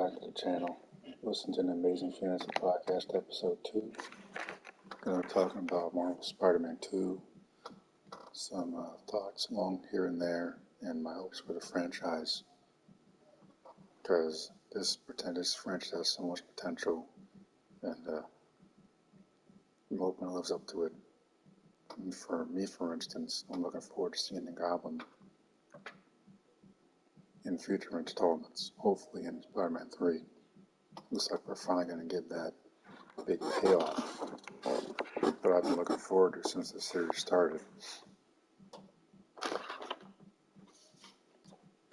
back to the channel. Listen to an Amazing Fantasy Podcast, Episode 2. Going to be talking about Marvel Spider-Man 2, some thoughts along here and there, and my hopes for the franchise. Because this franchise has so much potential, and I'm hoping it lives up to it. And for me, for instance, I'm looking forward to seeing the Goblin in future installments, hopefully in Spider-Man 3. Looks like we're finally going to get that big payoff that I've been looking forward to since the series started.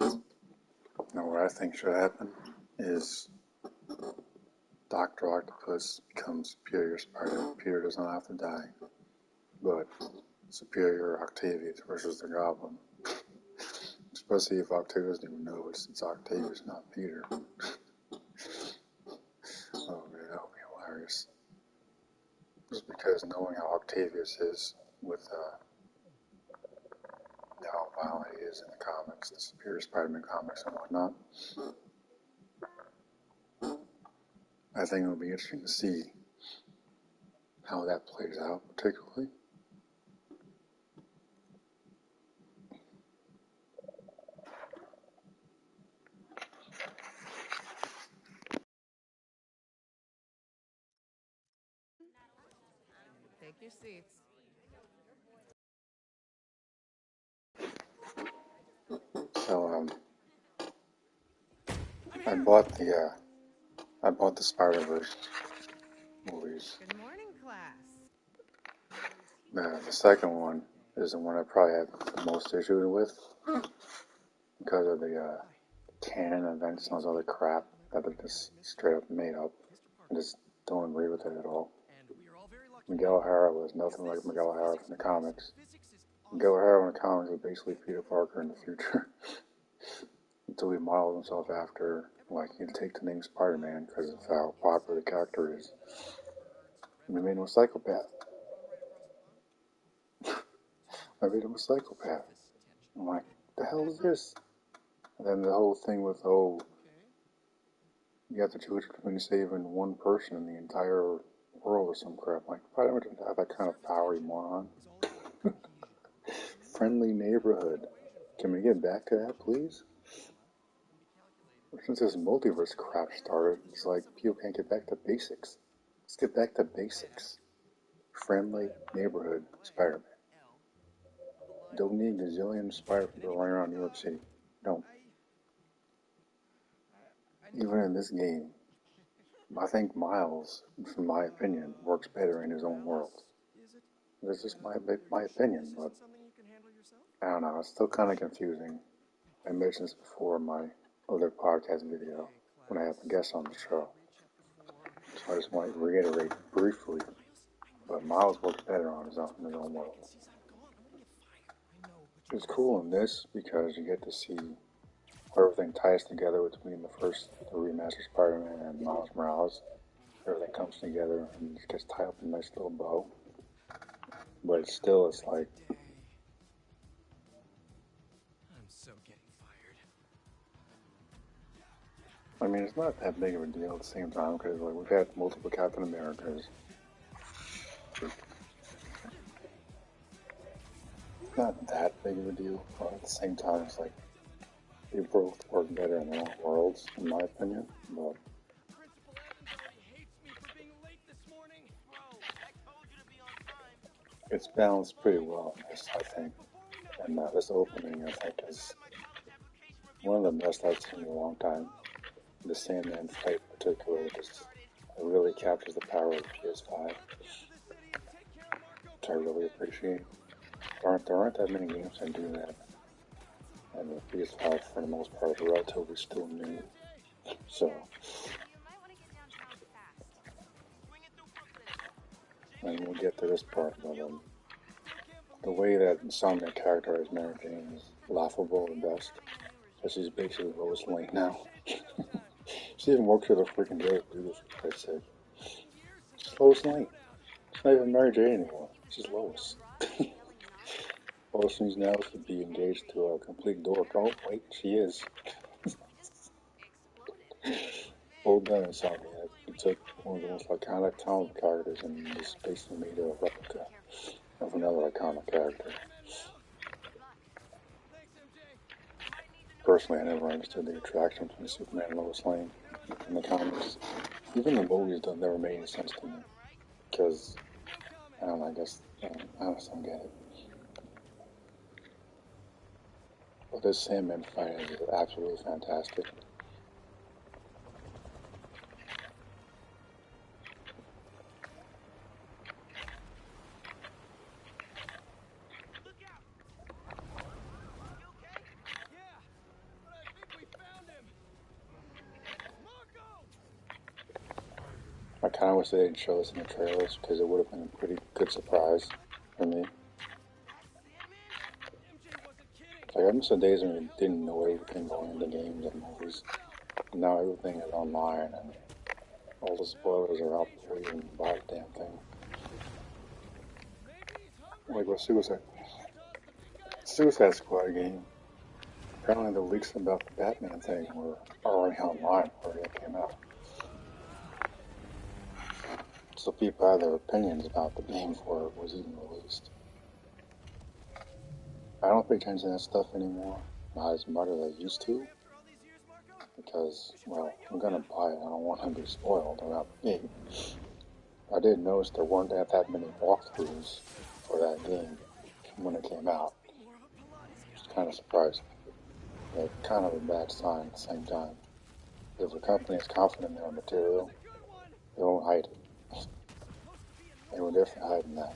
Now, what I think should happen is Dr. Octopus becomes Superior Spider-Man. Peter does not have to die, but Superior Octavius versus the Goblin. Especially if Octavius doesn't even know it's Octavius, not Peter. Oh man, that would be hilarious. Just because knowing how Octavius is with how violent he is in the comics, the Superior Spider-Man comics and whatnot, I think it'll be interesting to see how that plays out, particularly. Take your seats. So, I bought the Spider-Verse movies. Good morning, class. The second one is the one I probably have the most issues with because of the canon events and all this other crap that are just straight up made up. I just don't agree with it at all. Miguel O'Hara was nothing like Miguel O'Hara from the comics. Miguel O'Hara in the comics was basically Peter Parker in the future until he modeled himself after, like, he'd take the name Spider-Man because of how popular the character is. And they made him a psychopath. I made him a psychopath. I'm like, the hell is this? And then the whole thing with, you got the Jewish community saving one person in the entire world or some crap. Like, Spider-Man doesn't have that kind of power, you moron. Friendly neighborhood. Can we get back to that, please? Since this multiverse crap started, it's like people can't get back to basics. Let's get back to basics. Friendly neighborhood Spider-Man. Don't need gazillion Spider-Man running around New York City. Don't. Even in this game, I think Miles, from my opinion, works better in his own world. This is my opinion, but I don't know, it's still kind of confusing. I mentioned this before in my other podcast video when I have a guest on the show. So I just want to reiterate briefly, but Miles works better in his own world. It's cool in this because you get to see how everything ties together between the remastered Spider-Man and Miles Morales. Everything comes together and it gets tied up in a nice little bow. But it's like, I'm so getting fired. I mean, it's not that big of a deal at the same time because like we've had multiple Captain Americas. It's not that big of a deal, but at the same time, it's like they both work better in their own worlds, in my opinion. But it's balanced pretty well in this, I think. And this opening, I think, is one of the best I've seen in a long time. The Sandman fight in particular just really captures the power of the PS5, which I really appreciate. There aren't that many games that do that, and the PS5 for the most part is relatively still new. So, and we'll get to this part, but the way that Insomniac characterized Mary Jane is laughable at best. Because she's basically Lois Lane now. She even works with a freaking Daily Bugle, for Christ's sake. She's Lois Lane. She's not even Mary Jane anymore. She's Lois. Lois needs now to be engaged to a complete dork. Oh, wait, she is. told that Insomniac. He took one of the most iconic comic characters and just basically made a replica of another iconic character. Personally, I never understood the attraction between Superman and Lois Lane in the comics. Even the movies never made any sense to me. Because, I don't know, I guess, I just don't get it. But this Sandman fight is absolutely fantastic. I kind of wish they didn't show this in the trailers because it would have been a pretty good surprise for me. Like, I miss the days when we didn't know everything going into games and movies. Now everything is online and all the spoilers are out before you even buy the damn thing. Like with Suicide Squad game, apparently the leaks about the Batman thing were already online before it came out. So people had their opinions about the game before it was even released. I don't pay attention to that stuff anymore, not as much as I used to, because, well, I'm gonna buy it, I don't want to be spoiled about the game. I did notice there weren't that many walkthroughs for that game when it came out, which is kind of surprising, but kind of a bad sign at the same time. If a company is confident in their material, they won't hide it. They were definitely hiding that.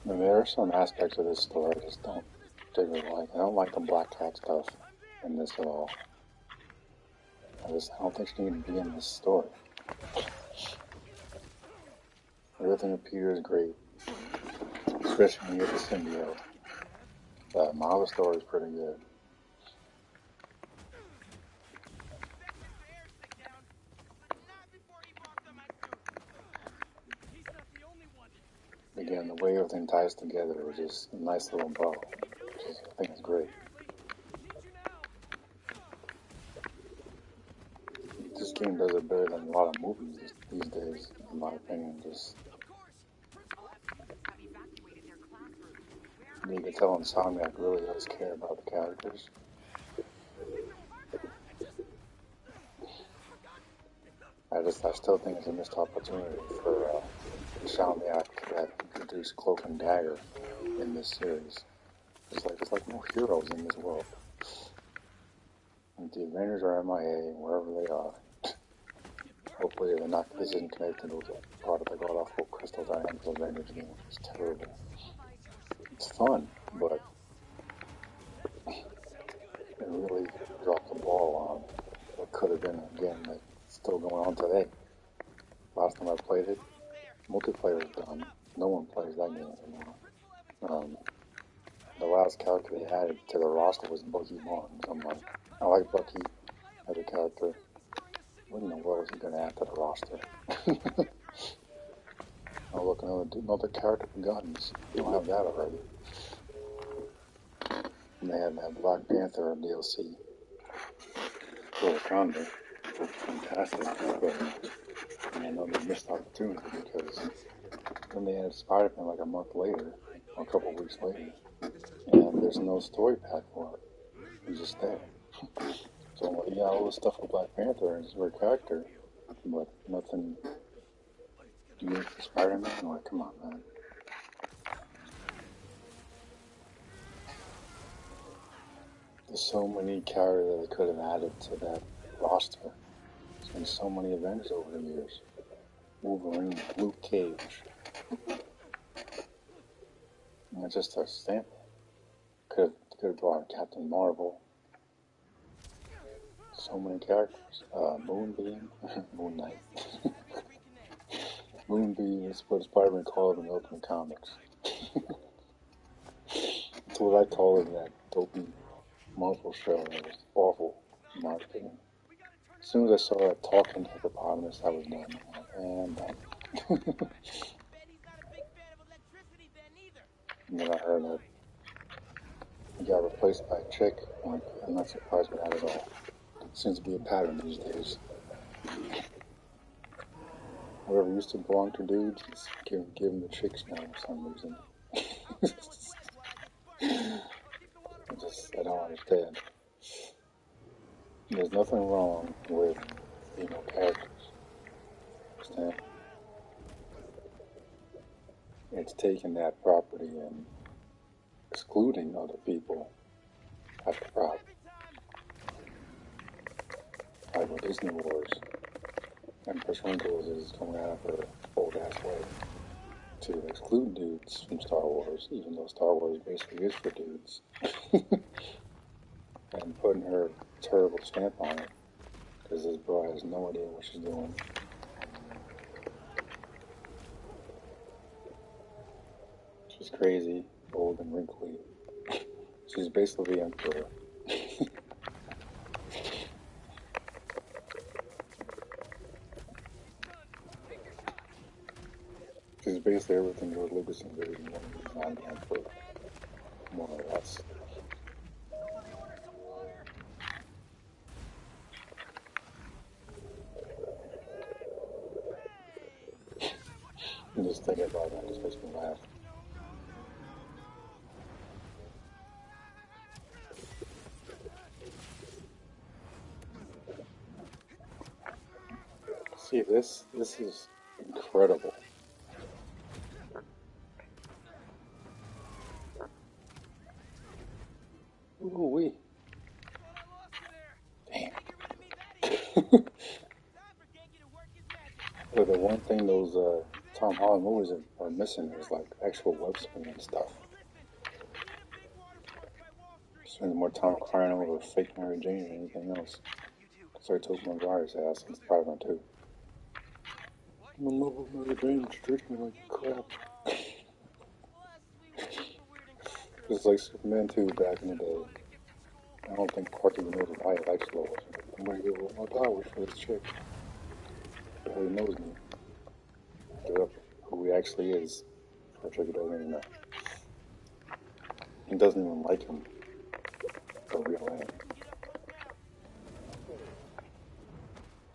And there are some aspects of this story I just don't particularly like. I don't like the Black Cat stuff in this at all. I don't think she needed to be in this story. Everything with Peter is great, especially when you get the symbiote. But my other story is pretty good. Again, the way everything ties together is just a nice little bow, which I think is great. This game does it better than a lot of movies these days, in my opinion. Just you can tell Insomniac really does care about the characters. I still think it's a missed opportunity for Insomniac to have introduced Cloak and Dagger in this series. It's like no heroes in this world. And the Avengers are MIA, wherever they are. Hopefully this isn't connected with the part of the god-awful Crystal Dynamics Avengers game, which is terrible. It's fun, but it really dropped the ball on what could have been a game that's still going on today. Last time I played it, multiplayer is done. No one plays that game anymore. The last character they added to the roster was Bucky Barnes. I'm like, I like Bucky as a character. What in the world is he going to add to the roster? Oh, look, another character for guns. You don't have that already. And they had that Black Panther DLC for Wakanda. Fantastic. And another missed opportunity because then they had Spider-Man like a month later, or a couple weeks later, and there's no story pack for it. It's just there. So you got all this stuff with Black Panther and his weird character, but nothing unique for Spider-Man? I'm like, come on, man. There's so many characters that they could have added to that roster. There's been so many Avengers over the years. Wolverine, Luke Cage. And it's just a sample. Could have brought Captain Marvel. So many characters. Moonbeam, Moon Knight. Moonbeam is what Spider-Man called in the Ultimate Comics. That's what I call it in that dopey Marvel show. It was awful, in my opinion. As soon as I saw that talking hippopotamus, I was done. I'm done. And then I heard that he got replaced by a chick. I'm not surprised by that at all. It seems to be a pattern these days. Whoever used to belong to dudes, is giving the chicks now for some reason. I don't understand. There's nothing wrong with female characters. Understand? It's taking that property and excluding other people. That's the problem. Like with Disney Wars, Empress Wrinkles is going out of her old ass way to exclude dudes from Star Wars, even though Star Wars basically is for dudes. And putting her terrible stamp on it, because this bro has no idea what she's doing. She's crazy, old, and wrinkly. She's basically the Emperor. She's basically everything George Lucas envisioned when he designed the Emperor, more or less. And just thinking about that just makes me laugh. See, this is incredible. Ooh wee. Damn. But the one thing those Tom Holland movies are missing is like actual web swinging and stuff. Spends more time crying over fake Mary Jane than anything else. Sorry, Tobey Maguire's ass in Spider-Man 2. I'm in love with Mary Jane, she treats me like crap. It's like Superman 2 back in the day. I don't think Clark even knows why he likes Lois. I'm gonna give all my powers for this chick. Well, he knows me. Give up who he actually is for a chick he doesn't even know. He doesn't even like him. The real man.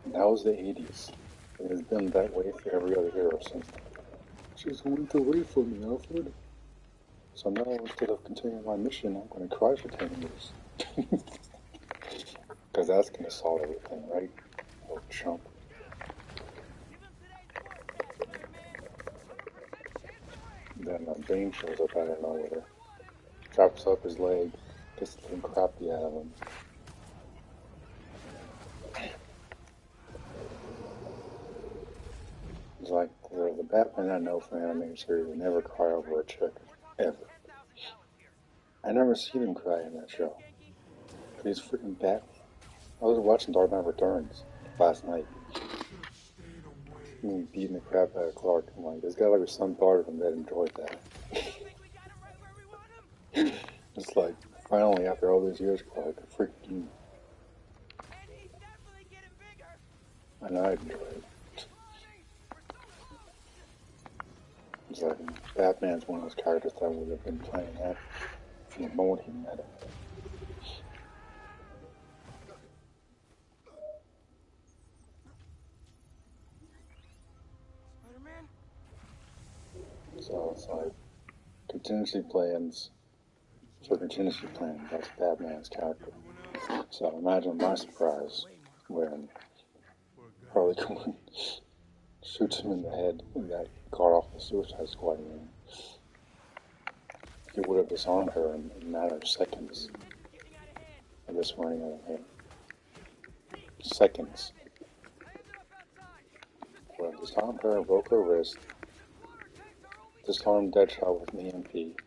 And that was the 80s. It has been that way for every other hero since then. She's going to wait for me, Alfred. So now, instead of continuing my mission, I'm going to cry for 10 years. Because that's going to solve everything, right? Oh, chump. Then Bane shows up out of nowhere, chops up his leg, gets the thing crappy out of him. It's like the Batman I know from animated series would never cry over a chick, ever. I never seen him cry in that show. But he's freaking Batman. I was watching Dark Knight Returns last night. And beating the crap out of Clark. I'm like, there's gotta be some part of him that enjoyed that. It's like, finally, after all these years, Clark, freaking you. And I enjoy it. It's like, Batman's one of those characters that I would have been playing at from the moment he met him. So it's like, contingency plans for contingency plans. That's Batman's character. So imagine my surprise when Harley Quinn shoots him in the head in that god-awful Suicide Squad game. He would have disarmed her in a matter of seconds. And this running out of him. Seconds. Would have disarmed her, broke her wrist, disarmed Deadshot with an EMP,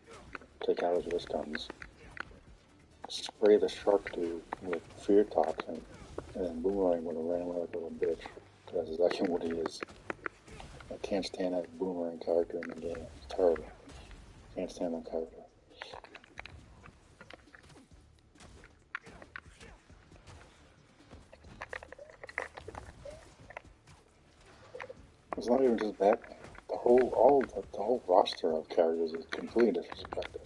take out his wrist guns, spray the shark dude with fear toxin, and then Boomerang would have ran away like a little bitch. Because that's exactly what he is. I can't stand that Boomerang character in the game. It's terrible. Can't stand that character. It's not even just Batman. The whole roster of characters is completely disrespected.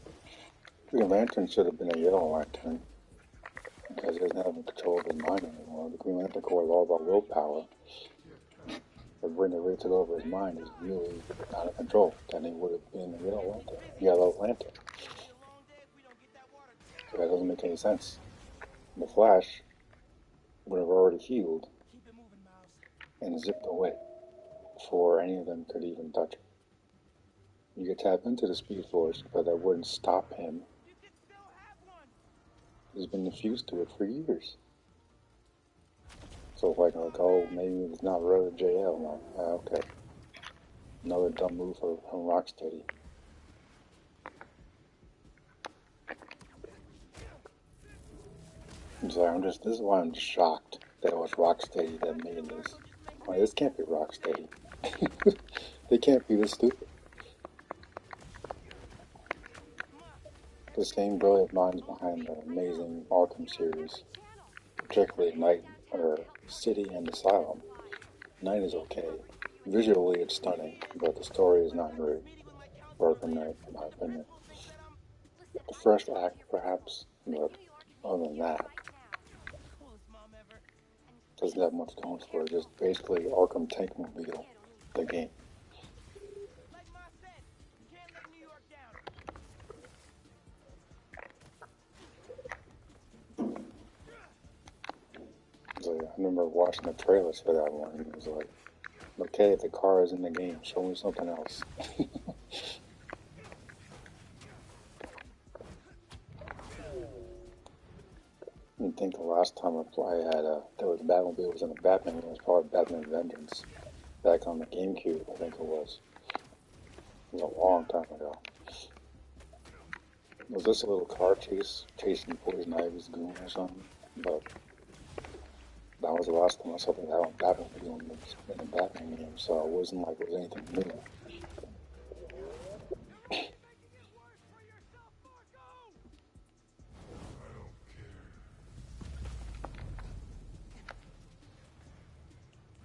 Green Lantern should have been a Yellow Lantern because he doesn't have control of his mind anymore. The Green Lantern Corps is all about willpower. But when it took over his mind, he's really out of control. Then he would have been a Yellow Lantern. So that doesn't make any sense. The Flash would have already healed and zipped away before any of them could even touch him. You could tap into the Speed Force, but that wouldn't stop him. He's been infused to it for years. So like oh, maybe it's not really JL now. Okay. Another dumb move from Rocksteady. I'm sorry, this is why I'm shocked that it was Rocksteady that made this. Like, this can't be Rocksteady. They can't be this stupid. The same brilliant minds behind the amazing Arkham series, particularly City and Asylum. Night is okay. Visually it's stunning, but the story is not great. Arkham Knight, in my opinion. The first act, perhaps, but other than that, doesn't have much going for it. Just basically Arkham Tankmobile, the game. So, I remember watching the trailers for that one, and it was like, okay, the car is in the game, show me something else. I think the last time there was Batmobile was in a Batman, it was probably Batman Vengeance, back on the GameCube, I think it was. It was a long time ago. It was just a little car chasing Poison Ivy's goon or something, but that was the last time I saw the Batmobile in the Batman game, so it wasn't like it was anything new.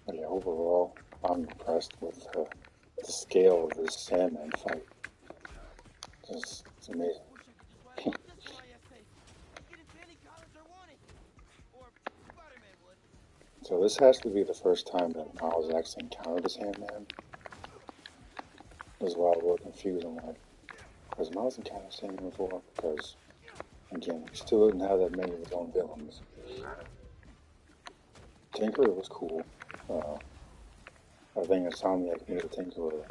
But yeah, overall, I'm impressed with the scale of this Sandman fight. It's amazing. So this has to be the first time that Miles actually encountered a Sandman. This is why I was a little confused. I'm like, has Miles encountered a Sandman before? Because, again, he still didn't have that many of his own villains. Tinkerer was cool. I think Insomniac made the Tinkerer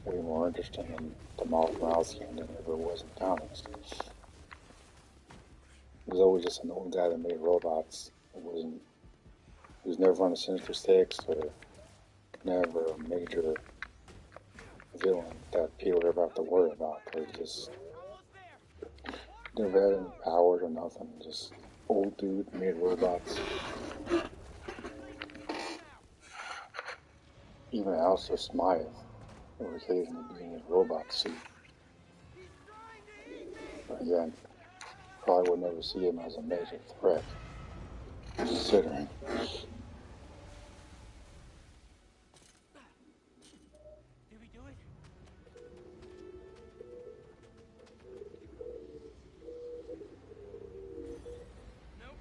way more interesting in the Miles game than it ever was in comics. He was always just an old guy that made robots. He was never on the Sinister Six or never a major villain that people ever have to worry about. They just never had any powers or nothing. Just old dude made robots. Even Alistair Smythe would occasionally be in his robot suit. But again, probably would never see him as a major threat, considering. Did we do it? Nope.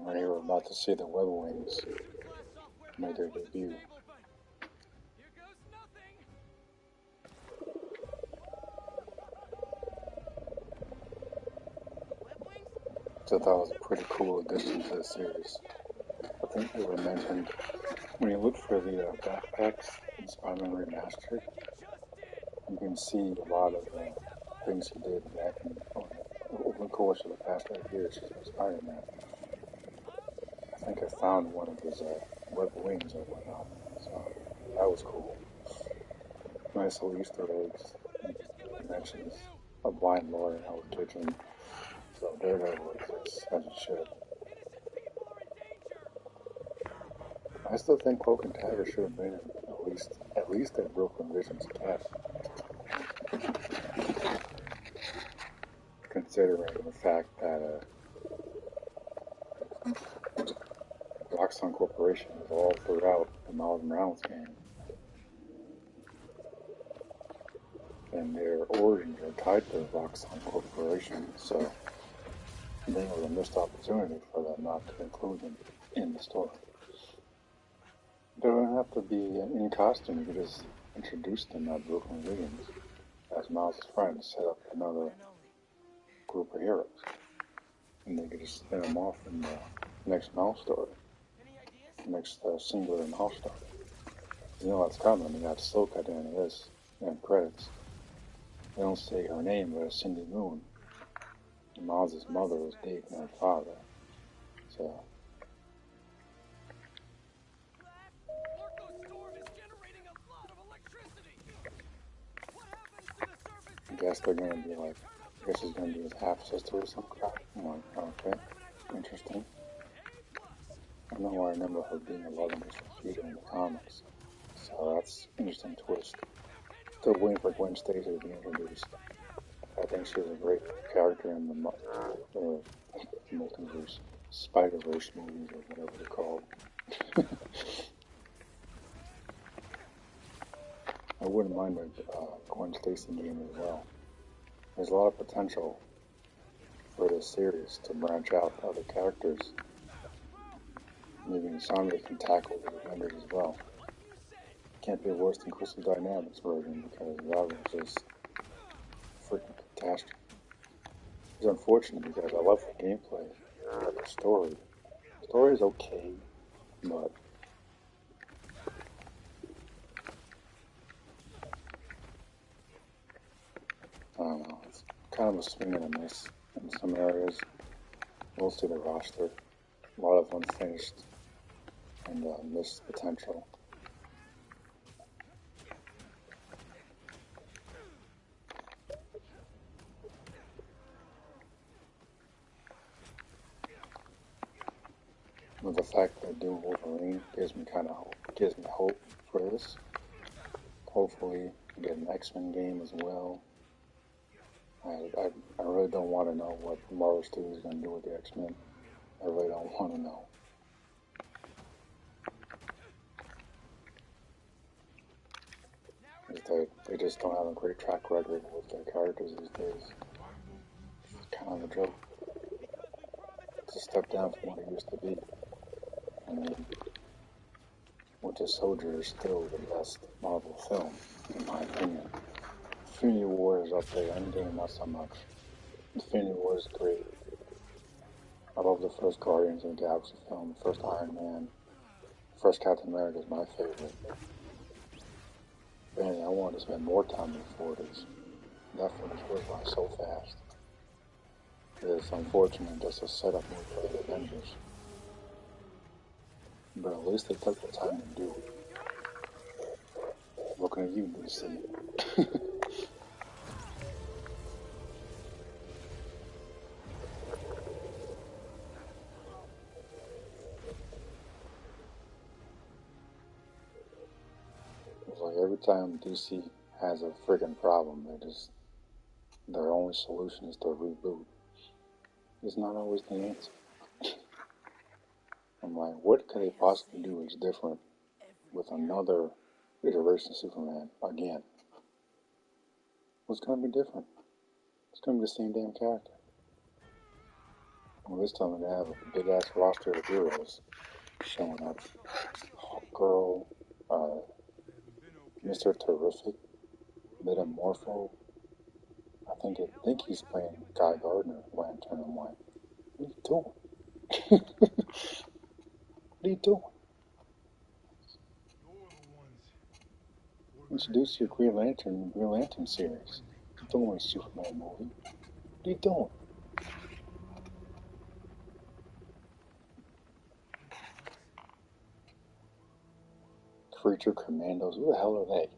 When they were about to see the Web Wings make their debut. Here goes nothing. So I thought it was a pretty cool addition to the series. I think they were mentioned when you look for the backpacks in Spider-Man Remastered. You can see a lot of things he did back over the course of the past 8 years as Spider-Man. I think I found one of his web wings or whatnot, so that was cool. Nice little Easter eggs. He mentions a blind lawyer in Hell's Kitchen, so Daredevil exists as it should. I still think Cloak and Dagger should have been at least at Brooklyn Vision's cabin. considering the fact that Roxxon Corporation is all throughout the Miles Morales game, and their origins are tied to Roxxon Corporation, so I think it was a missed opportunity for them not to include them in the story. They don't have to be in costume, you could just introduce them as Brooklyn Williams, as Miles' friend, set up another group of heroes. And they could just spin them off in the next Miles story. Next singular Miles story. You know what's coming. You got Silk at the end of this, and credits. They don't say her name, but it's Cindy Moon. Miles' mother was dating her father. So. I guess they're gonna be like, I guess it's gonna be his half sister or some crap. I'm like, okay, interesting. I know I remember her being a love interest for Peter in the comics, so that's an interesting twist. Still waiting for Gwen Stacy to be introduced. I think she was a great character in the multiverse, Spider-Verse movies or whatever they're called. I wouldn't mind a Gwen Stacy game as well. There's a lot of potential for this series to branch out other characters. Maybe Insomnia can tackle the Avengers as well. Can't be worse than Crystal Dynamics version because that was just a freaking catastrophe. It's unfortunate because I love the gameplay, but the story. The story is okay, but I don't know. It's kind of a swing and a miss in some areas. Mostly the roster. A lot of unfinished and missed potential. But the fact that they're doing Wolverine gives me hope for this. Hopefully, we get an X-Men game as well. I really don't want to know what Marvel Studios is going to do with the X-Men. I really don't want to know. They just don't have a great track record with their characters these days. It's kind of a joke. It's a step down from what it used to be. I mean, Winter Soldier is still the best Marvel film, in my opinion. Infinity War is up there, Endgame not so much. Infinity War is great. I love the first Guardians of the Galaxy film, the first Iron Man. The first Captain America is my favorite. Man, I wanted to spend more time in the 40s. That film goes by so fast. It's unfortunate just a setup movie for the Avengers. But at least they took the time to do it. Looking at you, DC. It's like every time DC has a freaking problem, their only solution is to reboot. It's not always the answer. I'm like, what could they possibly do that's different with another iteration of Superman again? What's going to be different? It's going to be the same damn character. Well, this time they have a big ass roster of heroes showing up. Hawkgirl, Mr. Terrific, Metamorpho. I think he's playing Guy Gardner, Lantern. I'm like, what are you doing? What are you doing? Introduce your Green Lantern series. Don't want a Superman movie. What are you doing? Creature Commandos. Who the hell are they?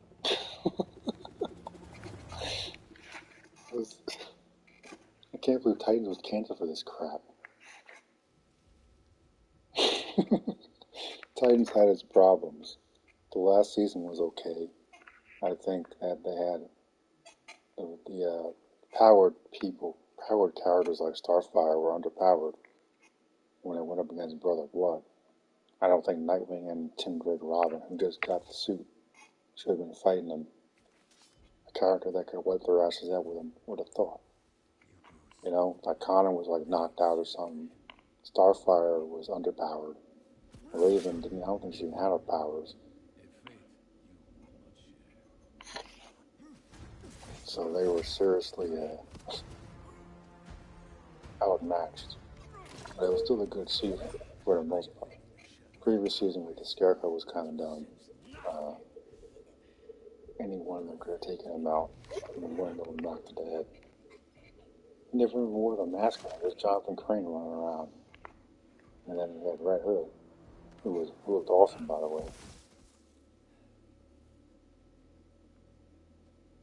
I can't believe Titans was canceled for this crap. Titans had its problems. The last season was okay. I think that they had the powered powered characters like Starfire were underpowered when it went up against Brother Blood. I don't think Nightwing and Tim Drake Robin, who just got the suit, should have been fighting them. A character that could wipe their asses out with them would have thought. You know, like Connor was like knocked out or something. Starfire was underpowered. Raven didn't, I don't think she even had her powers. So they were seriously outmatched. But it was still a good season for the most part. Previous season with the Scarecrow was kind of dumb. Any one of them could have taken him out, and one of them knocked to the head. He never even wore the mask on. There's Jonathan Crane running around. And then we had Red Hood, who looked awesome, by the way.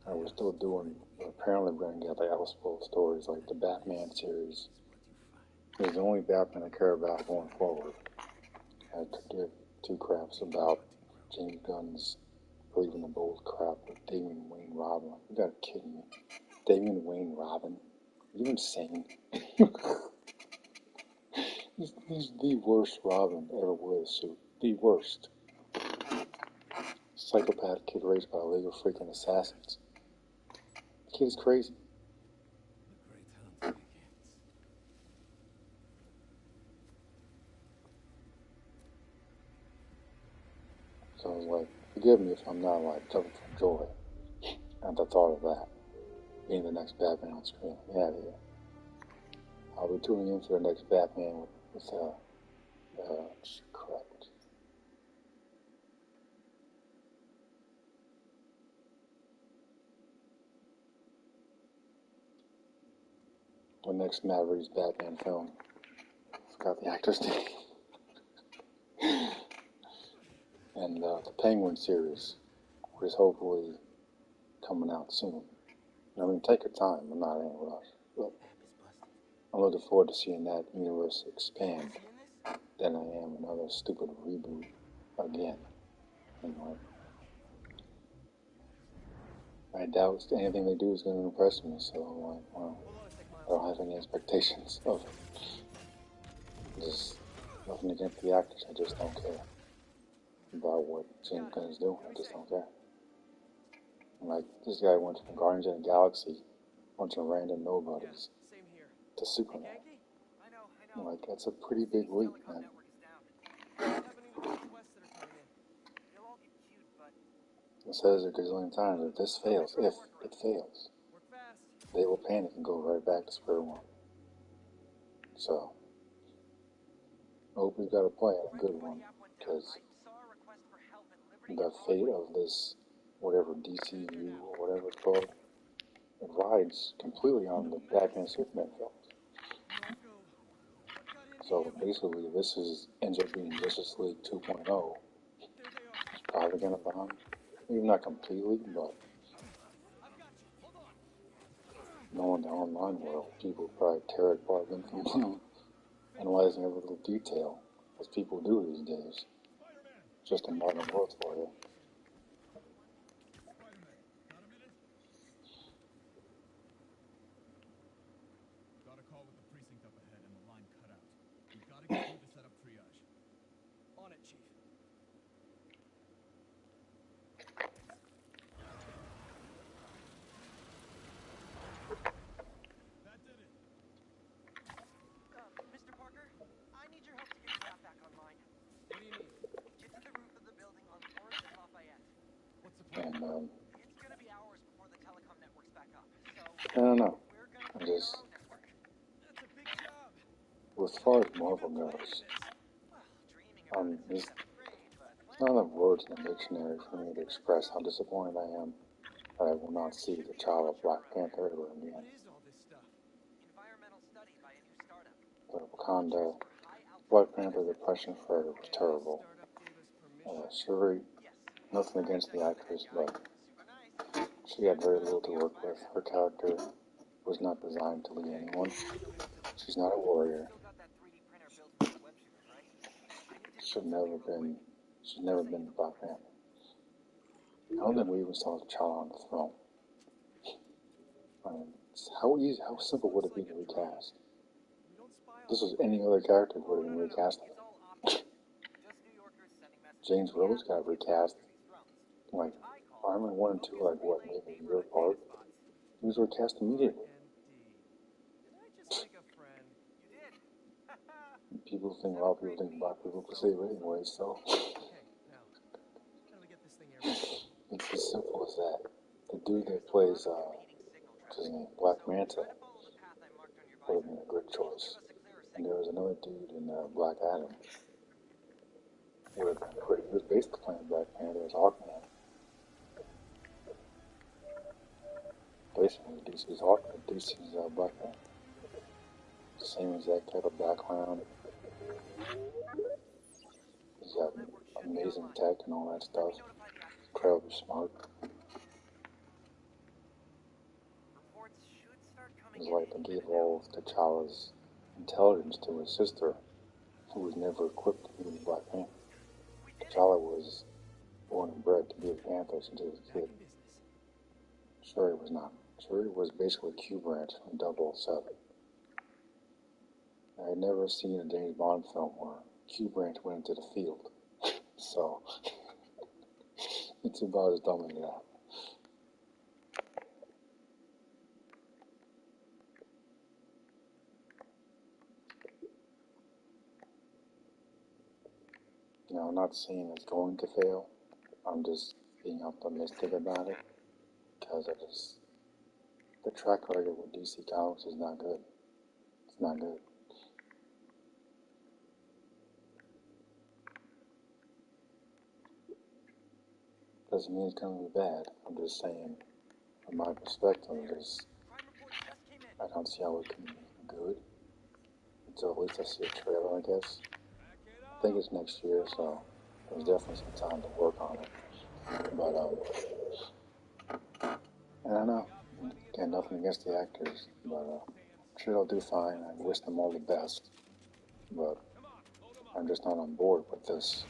And we're still doing, apparently we're going to get like Elseworld stories, like the Batman series. It's the only Batman I care about going forward. I could give two craps about James Gunn's Believing the Bold crap with Damian Wayne Robin. You gotta be kidding me. Damian Wayne Robin? Are you insane? He's the worst Robin ever wore a suit. The worst. Psychopath kid raised by a league of freaking assassins. The kid is crazy. So I was like, forgive me if I'm not like jumping for joy at the thought of that being the next Batman on screen. Yeah, yeah. I'll be tuning in for the next Batman with crap. The next Matt Reeves Batman film. Forgot the actor's name. And the Penguin series, which is hopefully coming out soon. I mean, take your time. I'm not in a rush. But I'm looking forward to seeing that universe expand than I am another stupid reboot again. Anyway, I doubt anything they do is going to impress me, so I'm like, well, I don't have any expectations of it. Just nothing against the actors, I just don't care about what James Gunn is doing. I just don't care. Like, this guy went from Guardians of the Galaxy, a bunch of random nobodies, to Superman. Like, that's a pretty big leap, man. It says it a gazillion times, if this fails, if it fails, they will panic and go right back to square one. So, I hope he's got a plan, a good one, because the fate of this, whatever DCU or whatever it's called, it rides completely on the Batman Superman films. So basically, this ends up being Justice League 2.0. It's probably gonna bomb. Maybe not completely, but knowing the online world, people probably tear it apart and analyzing every little detail, as people do these days. Just a modern world for you. Got a call with the precinct up ahead and the line cut out. We've got to get through to set up triage. On it, Chief. That did it. Mr. Parker, I need your help to get your map back online. What do you need? Get to the roof of the building on Forest and Lafayette. What's the plan? And, It's gonna be hours before the telecom network's back up, so I don't know. we're gonna I create just, our own network. That's a big job. as far as Marvel goes, Well, dreaming about it there's since 7th grade, but not enough words in the dictionary for me to express how disappointed I am that I will not see the child of Black Panther ever again. What is all this stuff? environmental study by a new startup. The Wakanda Black Panther Depression Forever was terrible. Startup gave us permission. Shuri, Yes. nothing against the actress, but Super nice. she had very little to work with. Her character was not designed to lead anyone. She's not a warrior. Still got that 3D printer built for the web shooter, right? I need to She's never been the Black Panther. I don't think we even saw the child on the throne. I mean, How simple would it be to recast? We don't spy on This was any other character would have been No, recast. it's all opposite. Just New Yorkers sending messages. James Rose got recast like Which I call Iron Man 1 and 2, like what, maybe a year apart. He was recast immediately. Did I just make a friend? You did. People think, a lot of people think black people can save anyway, so Okay, now, how do we get this thing airborne? it's as simple as that. The dude that plays, what's his name, Black Manta, would have been a good choice. And there was another dude in Black Adam. Would have been pretty. He was basically playing Black Panther as Hawkman. Basically, DC's Hawkman, DC's Black Panther. Same exact type of background. He's got amazing tech and all that stuff. Incredibly smart. It's like they gave all of T'Challa's intelligence to his sister, who was never equipped to be the Black Panther. T'Challa was born and bred to be a Panther since he was a kid. Shuri was not. Shuri was basically Q Branch from 007. I had never seen a James Bond film where Q Branch went into the field. So, it's about as dumb as that. Now, I'm not saying it's going to fail. I'm just being optimistic about it. Because the track record with DC Comics is not good. It's not good. Doesn't mean it's going to be bad. I'm just saying, from my perspective, I don't see how it can be good. Until at least I see a trailer, I guess. I think it's next year, so there's definitely some time to work on it. But, I don't know. Again, nothing against the actors, but I'm sure they'll do fine. I wish them all the best. But I'm just not on board with this.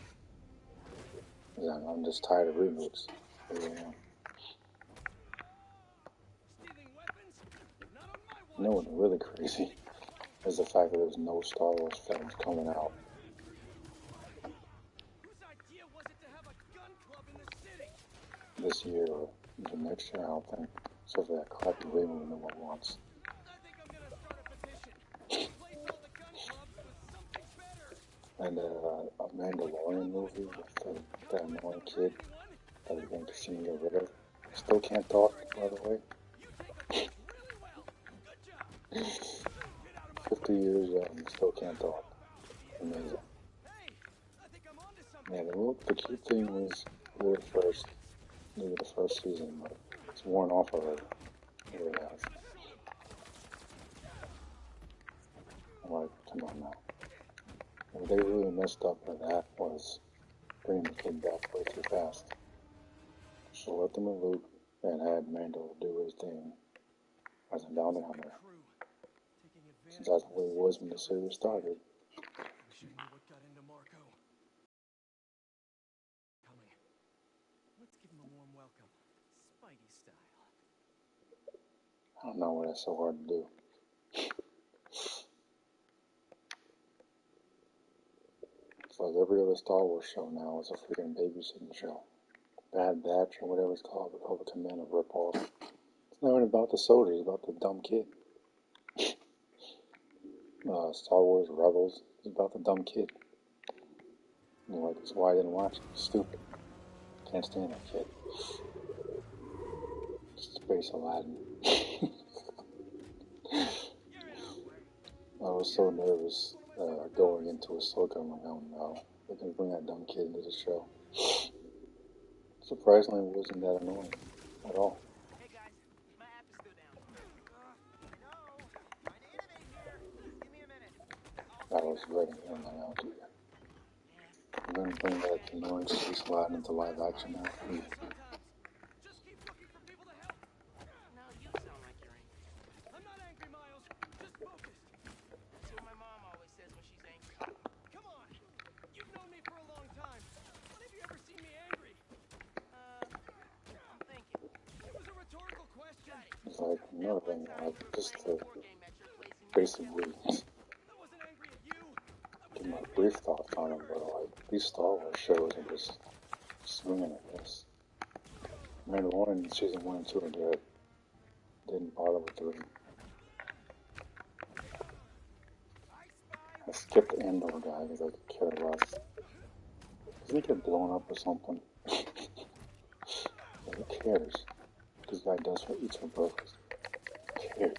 I'm just tired of reboots. I really am. You know what's really crazy is the fact that there's no Star Wars films coming out this year or even next year, I don't think. Except for that crappy reboot no one wants. And a Mandalorian movie with that annoying kid that they're going to see and get rid of. Still can't talk, by the way. 50 years young, still can't talk. Amazing. Yeah, the cute thing was maybe the first season, but it's worn off already. It really has. I'm like, come on now. What they really messed up with that was bringing the kid back way too fast. So let them in Luke and had Mando do his thing as a bounty hunter. Since that's the way it was when the series started. I don't know why that's so hard to do. It's like every other Star Wars show now is a freaking babysitting show. Bad Batch or whatever it's called, Republican Man of Ripoff. It's not even about the soldiers, it's about the dumb kid. Star Wars Rebels is about the dumb kid. You know, like, that's why I didn't watch it. It's stupid. Can't stand that kid. Space Aladdin. I was so nervous going into Ahsoka. I'm like, oh no, they're gonna bring that dumb kid into the show. Surprisingly, it wasn't that annoying at all. Hey guys, my app is still down. No, my native ain't here. Give me a minute. I was ready to run my out here. I'm gonna bring that annoying Space Aladdin into live action now. Just keep looking for people to help. Now you sound like you're angry. I'm not angry, Miles. Just focused. That's what my mom always says when she's angry. Come on. You've known me for a long time. When have you ever seen me angry? I'm thinking. It was a rhetorical question. It's like another thing I like just the Board game at your place and you basically I wasn't angry at you. give my brief thoughts on them, but like these Star Wars shows are just swinging at this. Mandalorian season 1 and 2 are good. Didn't bother with 3. I skipped the Andor guy because I could care less. Doesn't he get blown up or something? Who cares? This guy does what eats for breakfast. Who cares?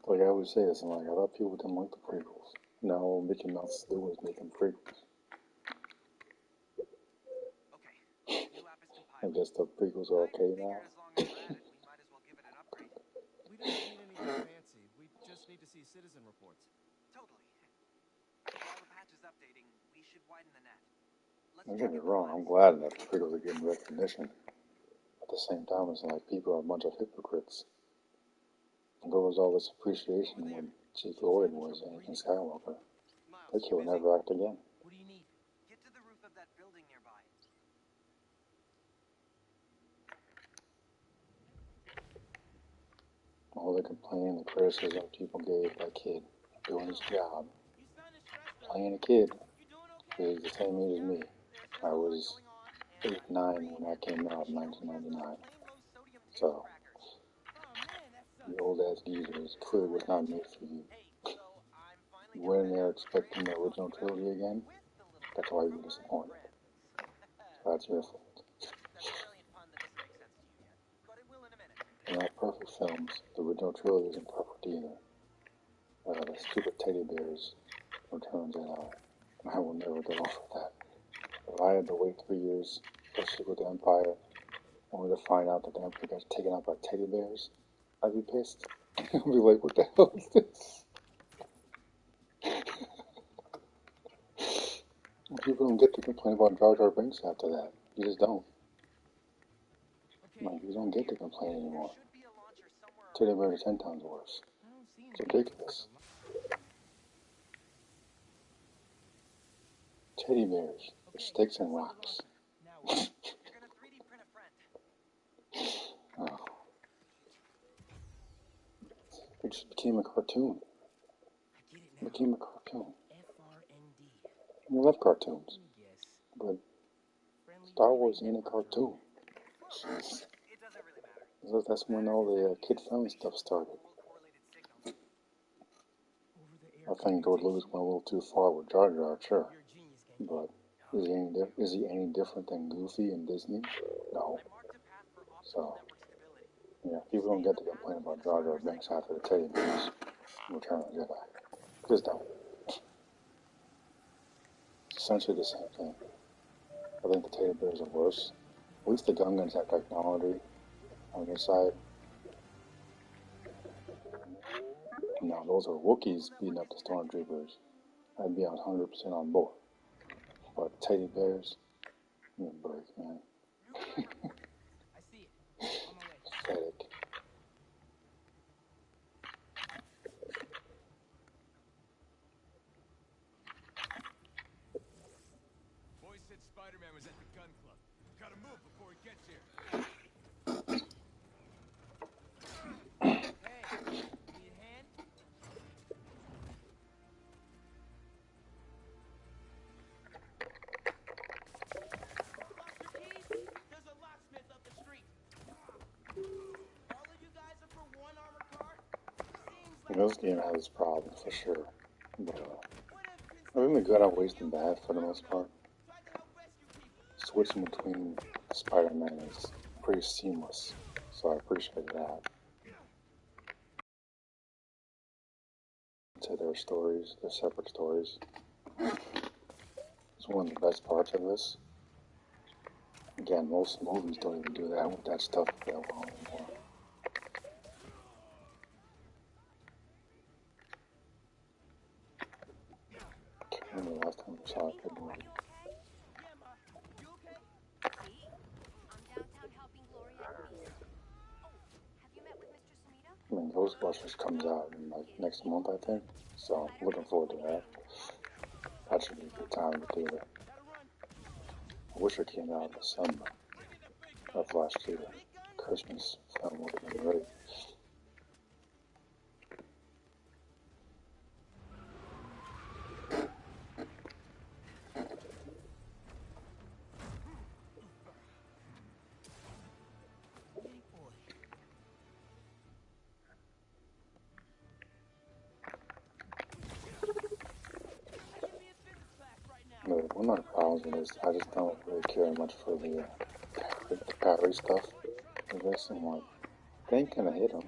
Like I always say this, I'm like, I thought people didn't like the prequels. Now Mickey Mouse still was making prequels. Okay. New app is I compiled. guess the prequels are okay now. Figured as long as we're at it, we might as well give it an upgrade. We don't need anything fancy. We just need to see citizen reports. Totally. While the patch is updating, we should widen the net. Let's Don't check get me in the wrong, I'm files. glad that the prequels are getting recognition. At the same time, it's like people are a bunch of hypocrites. There was all this appreciation when Chief Lloyd was Anakin Skywalker. Miles, That kid would busy? never act again. What do you need? Get to the roof of that building nearby. All the complaining, the criticism people gave that kid doing his job, You sounded stressed though. playing a kid, You doing okay? is the same age as me. There's I a lot was going on, and 8, 9 when that came out in she only has those 1999. plain low sodium So, crackers. Oh man, that sucks. the old ass geezers clearly was not made for you. Hey, so I'm finally You went in there expecting the original trilogy again, that's why you were disappointed. That's your fault. That's a brilliant pun that doesn't make sense to you yet, but it will in a minute. They're not perfect films. The original trilogy isn't perfect either. The stupid teddy bears, Return of the Jedi. I will never get over that. If I had to wait 3 years for a sequel to Empire, only to find out that the Emperor got taken out by teddy bears, I'd be pissed. I'd be like, what the hell is this? People don't get to complain about Jar Jar Binks after that. You just don't. Like, you don't get to complain anymore. Should be a launcher somewhere Teddy bears are 10 times worse. I don't see It's ridiculous. Teddy bears, with sticks and rocks. Now what? You're gonna 3D print a friend. Oh. It just became a cartoon. I get it It now. became a cartoon. FRND. I love cartoons, Yes. but Friendly Star relay Wars ain't a network cartoon. It doesn't really matter. That's when all the kid-friendly stuff started. World-correlated signals. Over the air. I think George Lucas went a little too far with Jar Jar, sure. You're a genius, Genki. But is he any different than Goofy and Disney? No. I marked a path for optimal So, network stability. yeah, people don't get to complain about Jar Jar Binks after the Teddy Bears Return of the Jedi. Just don't. It's essentially the same thing. I think the Teddy Bears are worse. At least the Gungans have technology on their side. Now, those are Wookiees beating up the Stormtroopers. I'd be 100% on board. But Teddy Bears, give me a break, man. I see it. On my way. Pathetic. Boys said Spider-Man was at the gun club. Gotta move before he gets here. Hey, need a hand? Lost your keys? There's a locksmith up the street. All of you guys are for one armored car? Seems like This game has its problems for sure. But what if I think the good outweighs the bad for the most part. tried to help rescue people? Switching between Spider-Man is pretty seamless, so I appreciate that. To their stories, their separate stories. It's one of the best parts of this. Again, most movies don't even do that with that stuff that well anymore. I can't remember the last time I saw a good movie. Yeah, Ma. You okay? See? I'm downtown helping Gloria and Lisa. Oh, have you met with Mr. Sumida? I mean, Ghostbusters comes out in like next month, I think. So I'm looking forward to that. I That should be a good time to do it. I wish it came out in the summer of last year. Christmas film would have been great. No, one of my problems with this, I just don't really care much for the parry stuff with this. I'm like, they ain't gonna hit him.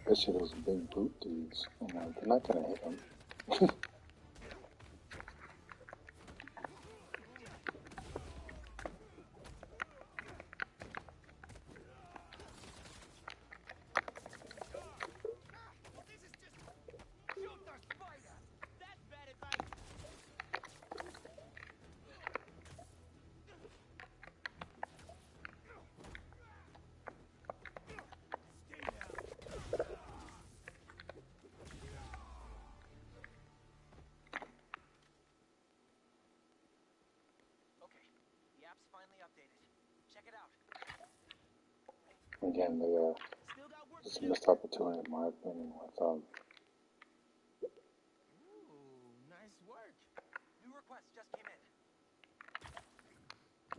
Especially those big boot dudes. I'm like, they're not gonna hit him. Again, they it's a missed opportunity in my opinion with Nice work. New request just came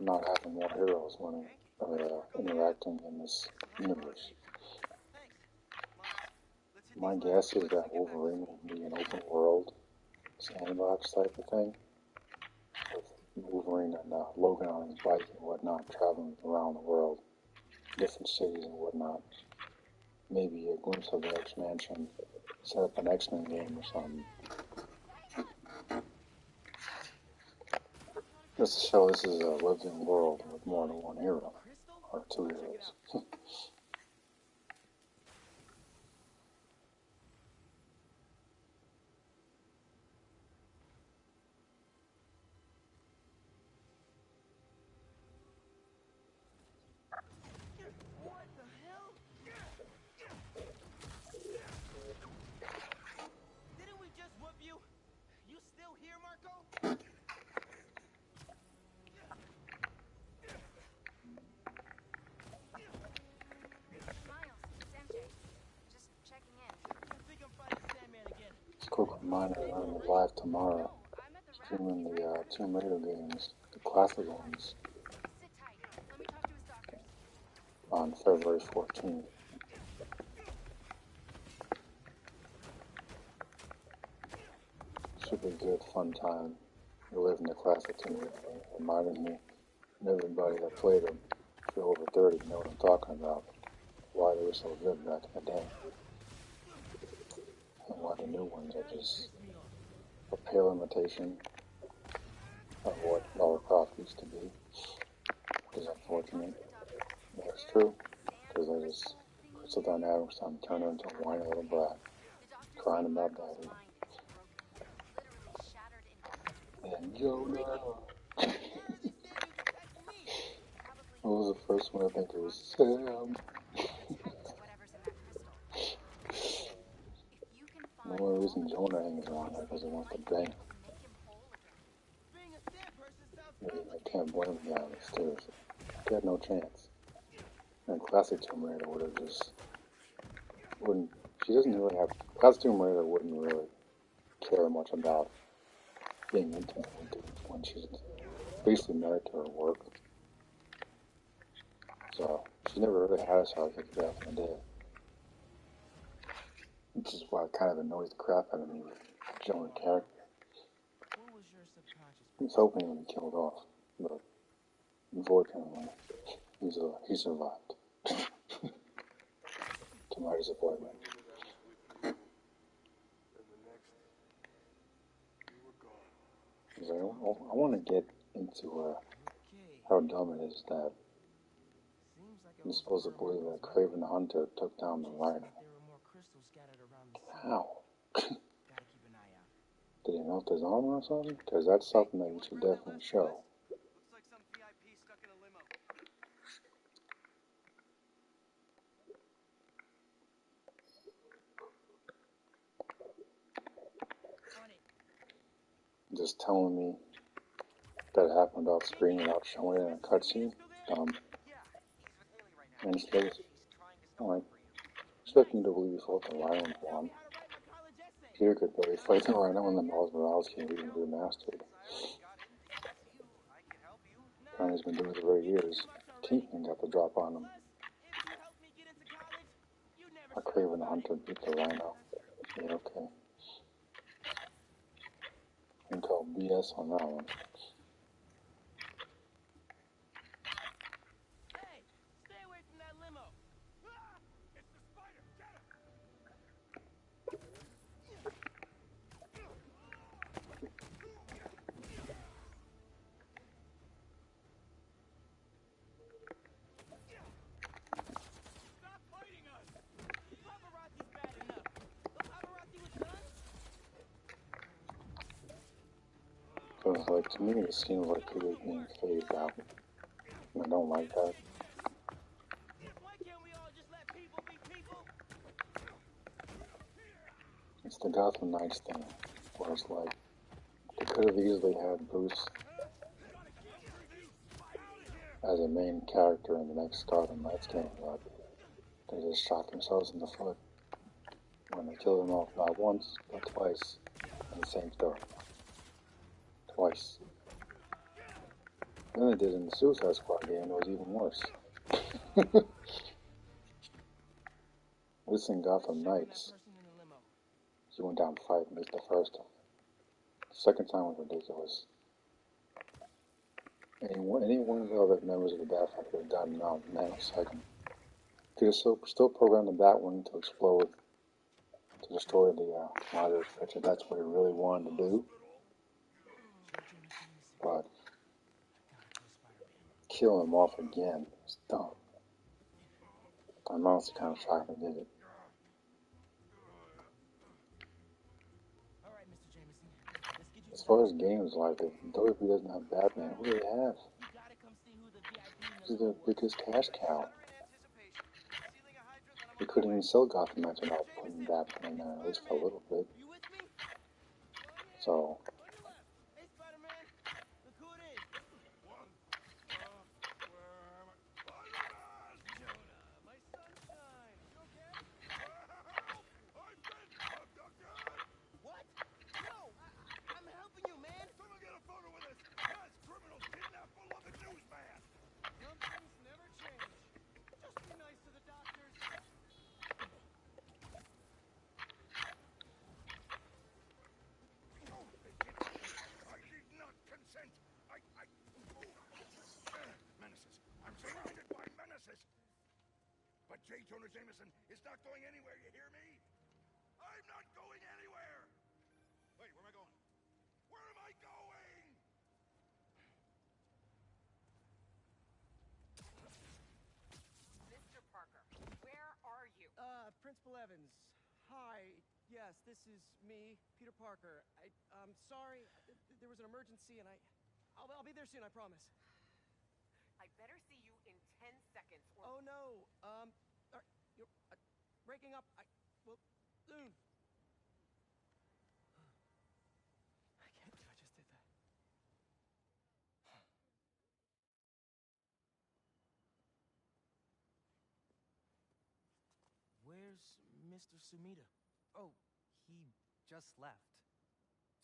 in. not having more heroes when interacting in this universe. My guess is that Wolverine will be an open world sandbox type of thing, with Wolverine and Logan on his bike and whatnot, traveling around the world, different cities and whatnot. Maybe a glimpse of the X-Mansion, set up an X-Men game or something. Just to show this is a living world with more than one hero, or two heroes. What the hell? Didn't we just whoop you? You still here, Marco? Miles, it's MJ. Just checking in. I think I'm fighting Sandman again. Just a quick reminder, I'm live tomorrow, I'm at the streaming the Tomb Raider games, the classic ones, Sit tight. Let me talk to his doctors. on February 14th. Should be a good, fun time reliving the classic Tomb Raider, reminding me and everybody that played them, if you're over 30, know what I'm talking about, why they were so good back in the day, and why the new ones are just a pale imitation of what Lara Croft used to be, which is unfortunate. But it's true, because I just, Crystal Dynamics time to turn her into a whiny little brat, crying about daddy. And Jonah. What was the first one? I think it was Sam. Whatever's in that crystal. If you can The find only reason Jonah hangs around there because he wants to bang. make him whole again. Being a sand person sounds I can't blame the guy upstairs. He had no chance. And classic Tomb Raider would have just wouldn't. She doesn't really have. Classic Tomb Raider wouldn't really care much about being intimate with dudes when she's basically married to her work. So she never really had a sidekick back in the day. Which is why it kind of annoys the crap out of me with Jonah's character. What was your subconscious? I was hoping he would be killed off, but unfortunately, he survived. To my disappointment. I want to get into how dumb it is that I'm supposed to believe that Craven the Hunter took down the Rhino. There were more crystals scattered around the sea. How? Gotta keep an eye out. Did he melt his armor or something? Because that's something that you should definitely show. Looks like some VIP stuck in a limo. just telling me that it happened off screen without showing it in a cutscene. And it's like, I'm like, expecting to believe you fought the Violent One. Peter could barely fight the Rhino in the Miles Morales game even remastered. And he's been doing it for years. Kingpin got the drop on him. A Craven Hunter beat the Rhino. Yeah, okay. You can call BS on that one. Hey, stay away from that limo. Ah! It's the spider! Get him! Stop fighting us! Paparazzi's bad enough. The paparazzi with guns? Because, like, to me, it seems like people being phased out. And I don't like that. Why can't we all just let people be people? It's the Gotham Knights thing, where it's like, they could have easily had Bruce as a main character in the next Gotham Knights game, but they just shot themselves in the foot when they killed him off not once, but twice in the same story. Twice. And then they did in the Suicide Squad game, it was even worse. This in Gotham Knights, he went down 5 minutes the first time. The second time was ridiculous. Any one of the other members of the Batfleck would have gotten out in a nanosecond. They could still program the Batwing to explode, to destroy the monitor's pitch, if that's what he really wanted to do. But kill him off again is dumb. I'm honestly kind of shocked they did it. All right, Mr. Jameson. Let's get you As far as games, like, if WWE doesn't have Batman, who do they have? You gotta come see who the VIP This is their biggest cash cow. They couldn't even sell Gotham Knights without putting Batman in there, at least for a little bit. You with me? So, Hey, Spider-Man. Look who it is. My sunshine. You okay? What? No, I'm helping you, man. Someone get a photo with us! Yes, criminals kidnap beloved newsman! Some things never change. Just be nice to the doctors. I did not consent! Menaces! I'm surrounded by menaces! But J. Jonah Jameson is not going anywhere, you hear me? I'm not going anywhere! Wait, where am I going? Where am I going? Mr. Parker, where are you? Principal Evans. Hi. Yes, this is me, Peter Parker. I'm sorry. There was an emergency, and I'll be there soon. I promise. I better see you in 10 seconds or... Oh no. You're breaking up. Well, soon. I can't believe I just did that. Where's Mr. Sumida? Oh, he just left.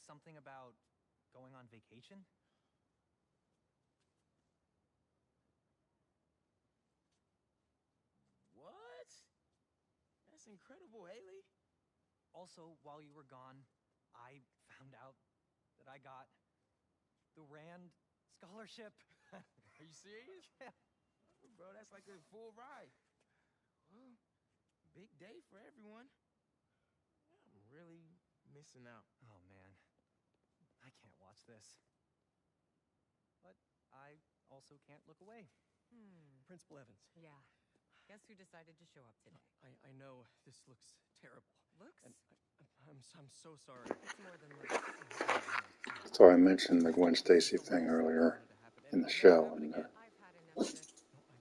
Something about going on vacation? What? That's incredible, Haley. Also, while you were gone, I found out that I got the Rand scholarship. Are you serious? Yeah. Bro, that's like a full ride. Well, big day for everyone. I'm really missing out. Oh, man. I can't watch this. But I also can't look away. Principal Evans. Yeah. Guess who decided to show up today? I know this looks terrible. Looks? And I'm so sorry. It's more than looks. so I mentioned the Gwen Stacy thing earlier in the show, and I've had enough of this.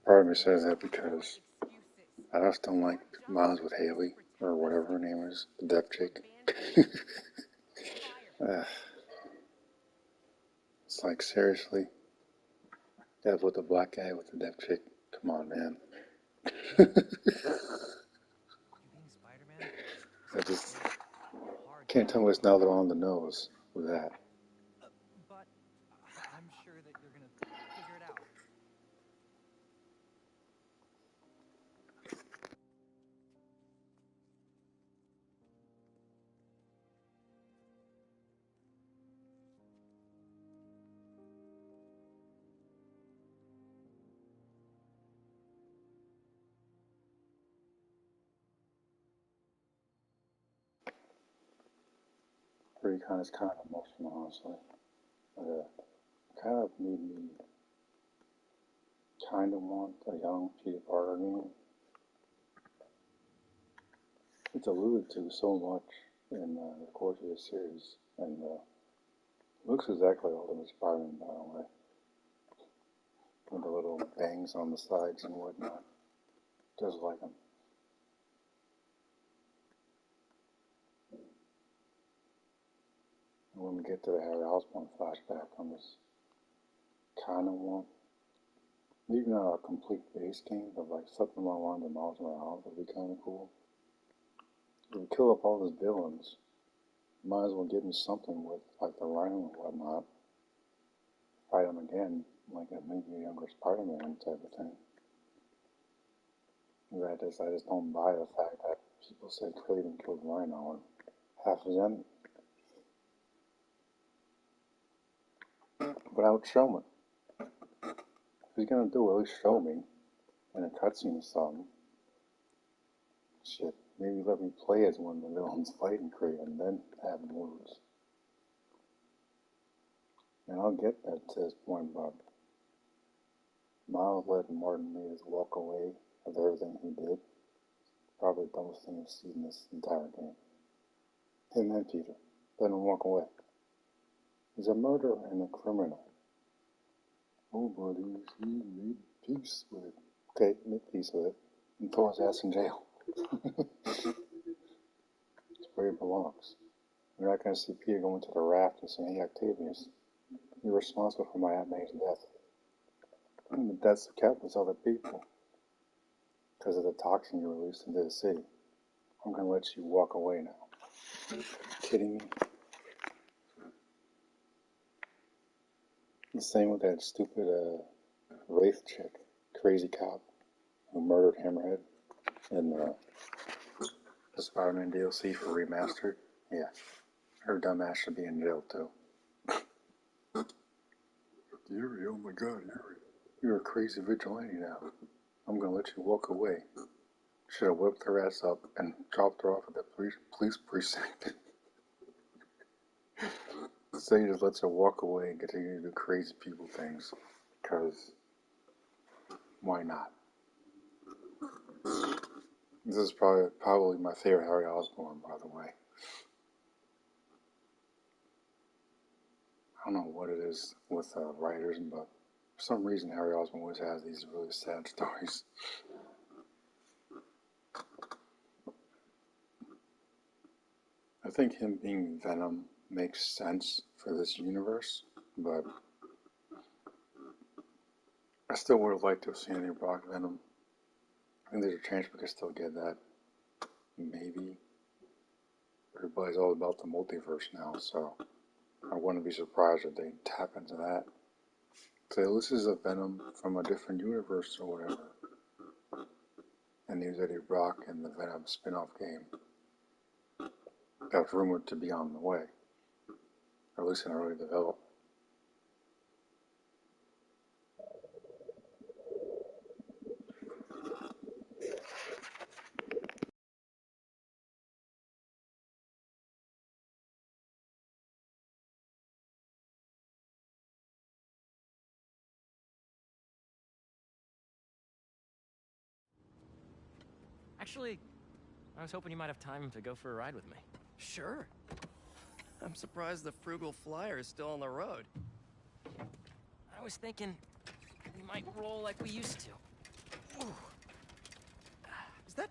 part of me says that because Excuses. I just don't like Miles with Haley, or whatever her name is, the deaf chick. It's like, seriously? Dev with the black guy with the deaf chick? Come on, man. You being Spider-Man? I just Hard can't tell me it's not on the nose with that. But I'm sure that you're gonna figure it out. Recon is kind of emotional, honestly. Kind of made me kind of want a young Peter Parker again. It's alluded to so much in the course of the series, and looks exactly like Ultimate Spider-Man, by the way, with the little bangs on the sides and whatnot, just like him. And when we get to the Harry Osborn flashback, I'm just kind of want, maybe not a complete base game, but like something along the lines of Miles Morales would be kind of cool. If we kill up all those villains, might as well give me something with like the Rhino and whatnot. Fight him again, like a maybe a younger Spider-Man type of thing. I just don't buy the fact that people say Craven killed Rhino and half his enemy. But I would show me. If he's gonna do it, at least show me in a cutscene or something. Shit, maybe let me play as one of the villains fighting Craven, then have him lose. And I'll get that to this point, but Miles letting Martin Mayes walk away of everything he did, probably the dumbest thing I've seen this entire game. Him and Peter, let him walk away. He's a murderer and a criminal. Oh, but he made peace with it. Okay, make peace with it. And throw his ass in jail. It's where he belongs. You're not going to see Peter going to the raft and saying, hey, Octavius, you're responsible for my Aunt May's death. And the deaths of countless other people. Because of the toxin you released into the city. I'm going to let you walk away now. Kidding me? The same with that stupid Wraith chick, crazy cop, who murdered Hammerhead in the Spider-Man DLC for Remastered. Yeah, her dumb ass should be in jail too. Yuri, oh my god, Yuri. You're a crazy vigilante now. I'm gonna let you walk away. Should have whipped her ass up and dropped her off at the police precinct. So he just lets her walk away and continue to do crazy people things. Because, why not? This is probably my favorite Harry Osborn, by the way. I don't know what it is with writers, but for some reason Harry Osborn always has these really sad stories. I think him being Venom makes sense for this universe, but I still would have liked to have seen Eddie Brock Venom. I think there's a chance we could still get that. Maybe. Everybody's all about the multiverse now, so I wouldn't be surprised if they tap into that. Say, this is a Venom from a different universe or whatever. And use Eddie Brock in the Venom spin-off game. That was rumored to be on the way. Or at least in early development. Actually, I was hoping you might have time to go for a ride with me. Sure. I'm surprised the frugal flyer is still on the road. I was thinking we might roll like we used to. Ooh. Is that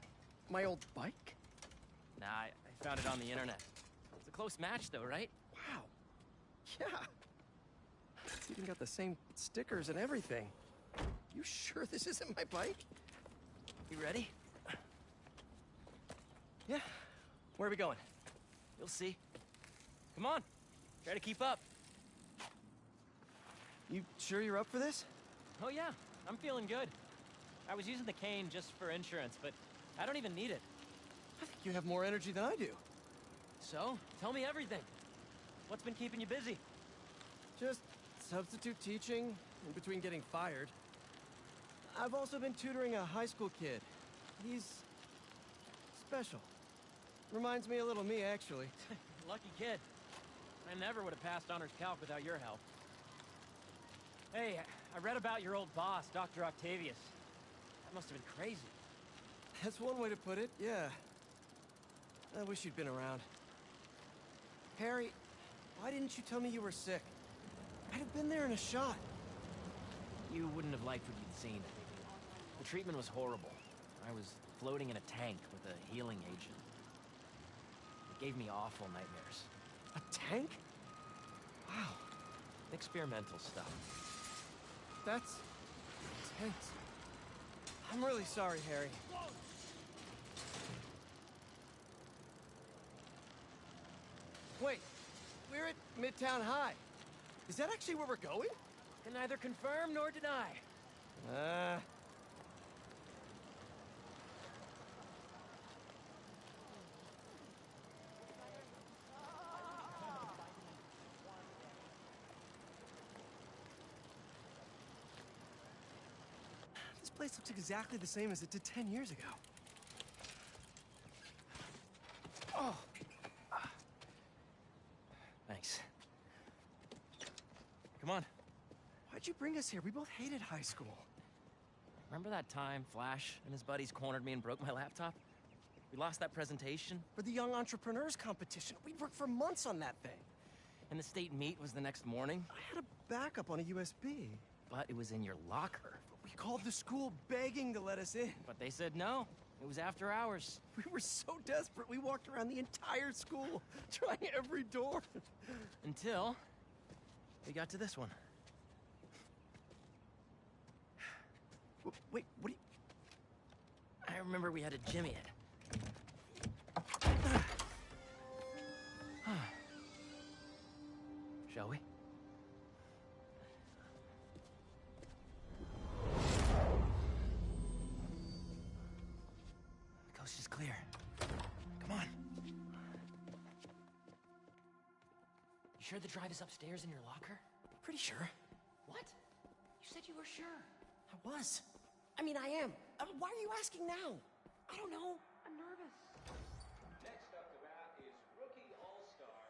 my old bike? Nah, I found it on the internet. It's a close match though, right? Wow. Yeah. It's even got the same stickers and everything. You sure this isn't my bike? You ready? Yeah. Where are we going? You'll see. Come on. Try to keep up. You sure you're up for this? Oh yeah, I'm feeling good. I was using the cane just for insurance, but I don't even need it. I think you have more energy than I do. So, tell me everything. What's been keeping you busy? Just substitute teaching in between getting fired. I've also been tutoring a high school kid. He's special. Reminds me a little of me, actually. Lucky kid. I never would have passed honors calc without your help. Hey, I read about your old boss, Dr. Octavius. That must have been crazy. That's one way to put it, yeah. I wish you'd been around. Harry, why didn't you tell me you were sick? I'd have been there in a shot. You wouldn't have liked what you'd seen. The treatment was horrible. I was floating in a tank with a healing agent. It gave me awful nightmares. A tank? Wow, Experimental stuff. that's intense. I'm really sorry, Harry. Wait, we're at Midtown High. Is that actually where we're going? Can neither confirm nor deny. This place looks exactly the same as it did 10 years ago. Oh, Thanks. Come on. why'd you bring us here? We both hated high school. Remember that time Flash and his buddies cornered me and broke my laptop? We lost that presentation, For the Young Entrepreneurs Competition. We'd worked for months on that thing. and the state meet was the next morning, I had a backup on a USB. but it was in your locker. We called the school begging to let us in. But they said no. It was after hours. We were so desperate, we walked around the entire school, trying every door. Until we got to this one. Wait, what do you... I remember we had to jimmy it. Shall we? The coast is clear. Come on. You sure the drive is upstairs in your locker? Pretty sure. What? You said you were sure. I was. I mean, I am. Why are you asking now? I don't know. I'm nervous. Next up to bat is rookie all-star,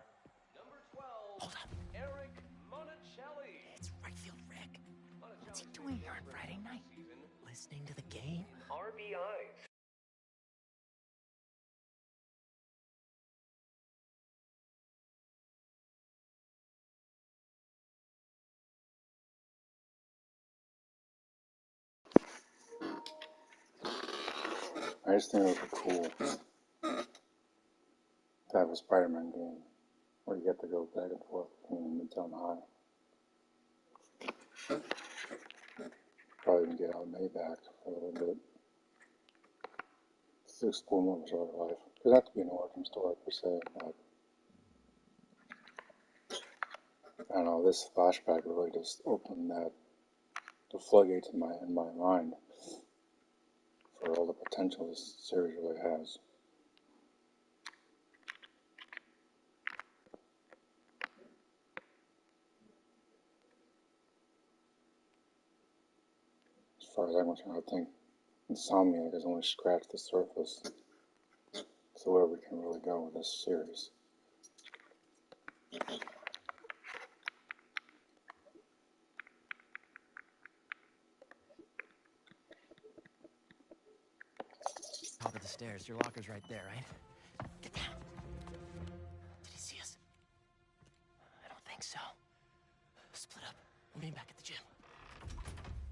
number 12, Hold up. Eric Monticelli. It's right field Rick. What's he doing here on Friday night? Listening to the game? RBIs. I just think it would be cool to have a Spider-Man game where you get to go back and forth between Midtown High. Probably even get out Maybach for a little bit. Just to explore more of his other life. It doesn't have to be an origin story per se, but I don't know, this flashback really just opened the floodgates in my mind for all the potential this series really has. As far as I'm concerned, I think Insomniac has only scratched the surface to where we can really go with this series. Top of the stairs. Your locker's right there, right? Get down. Did he see us? I don't think so. Split up. We'll meet back at the gym.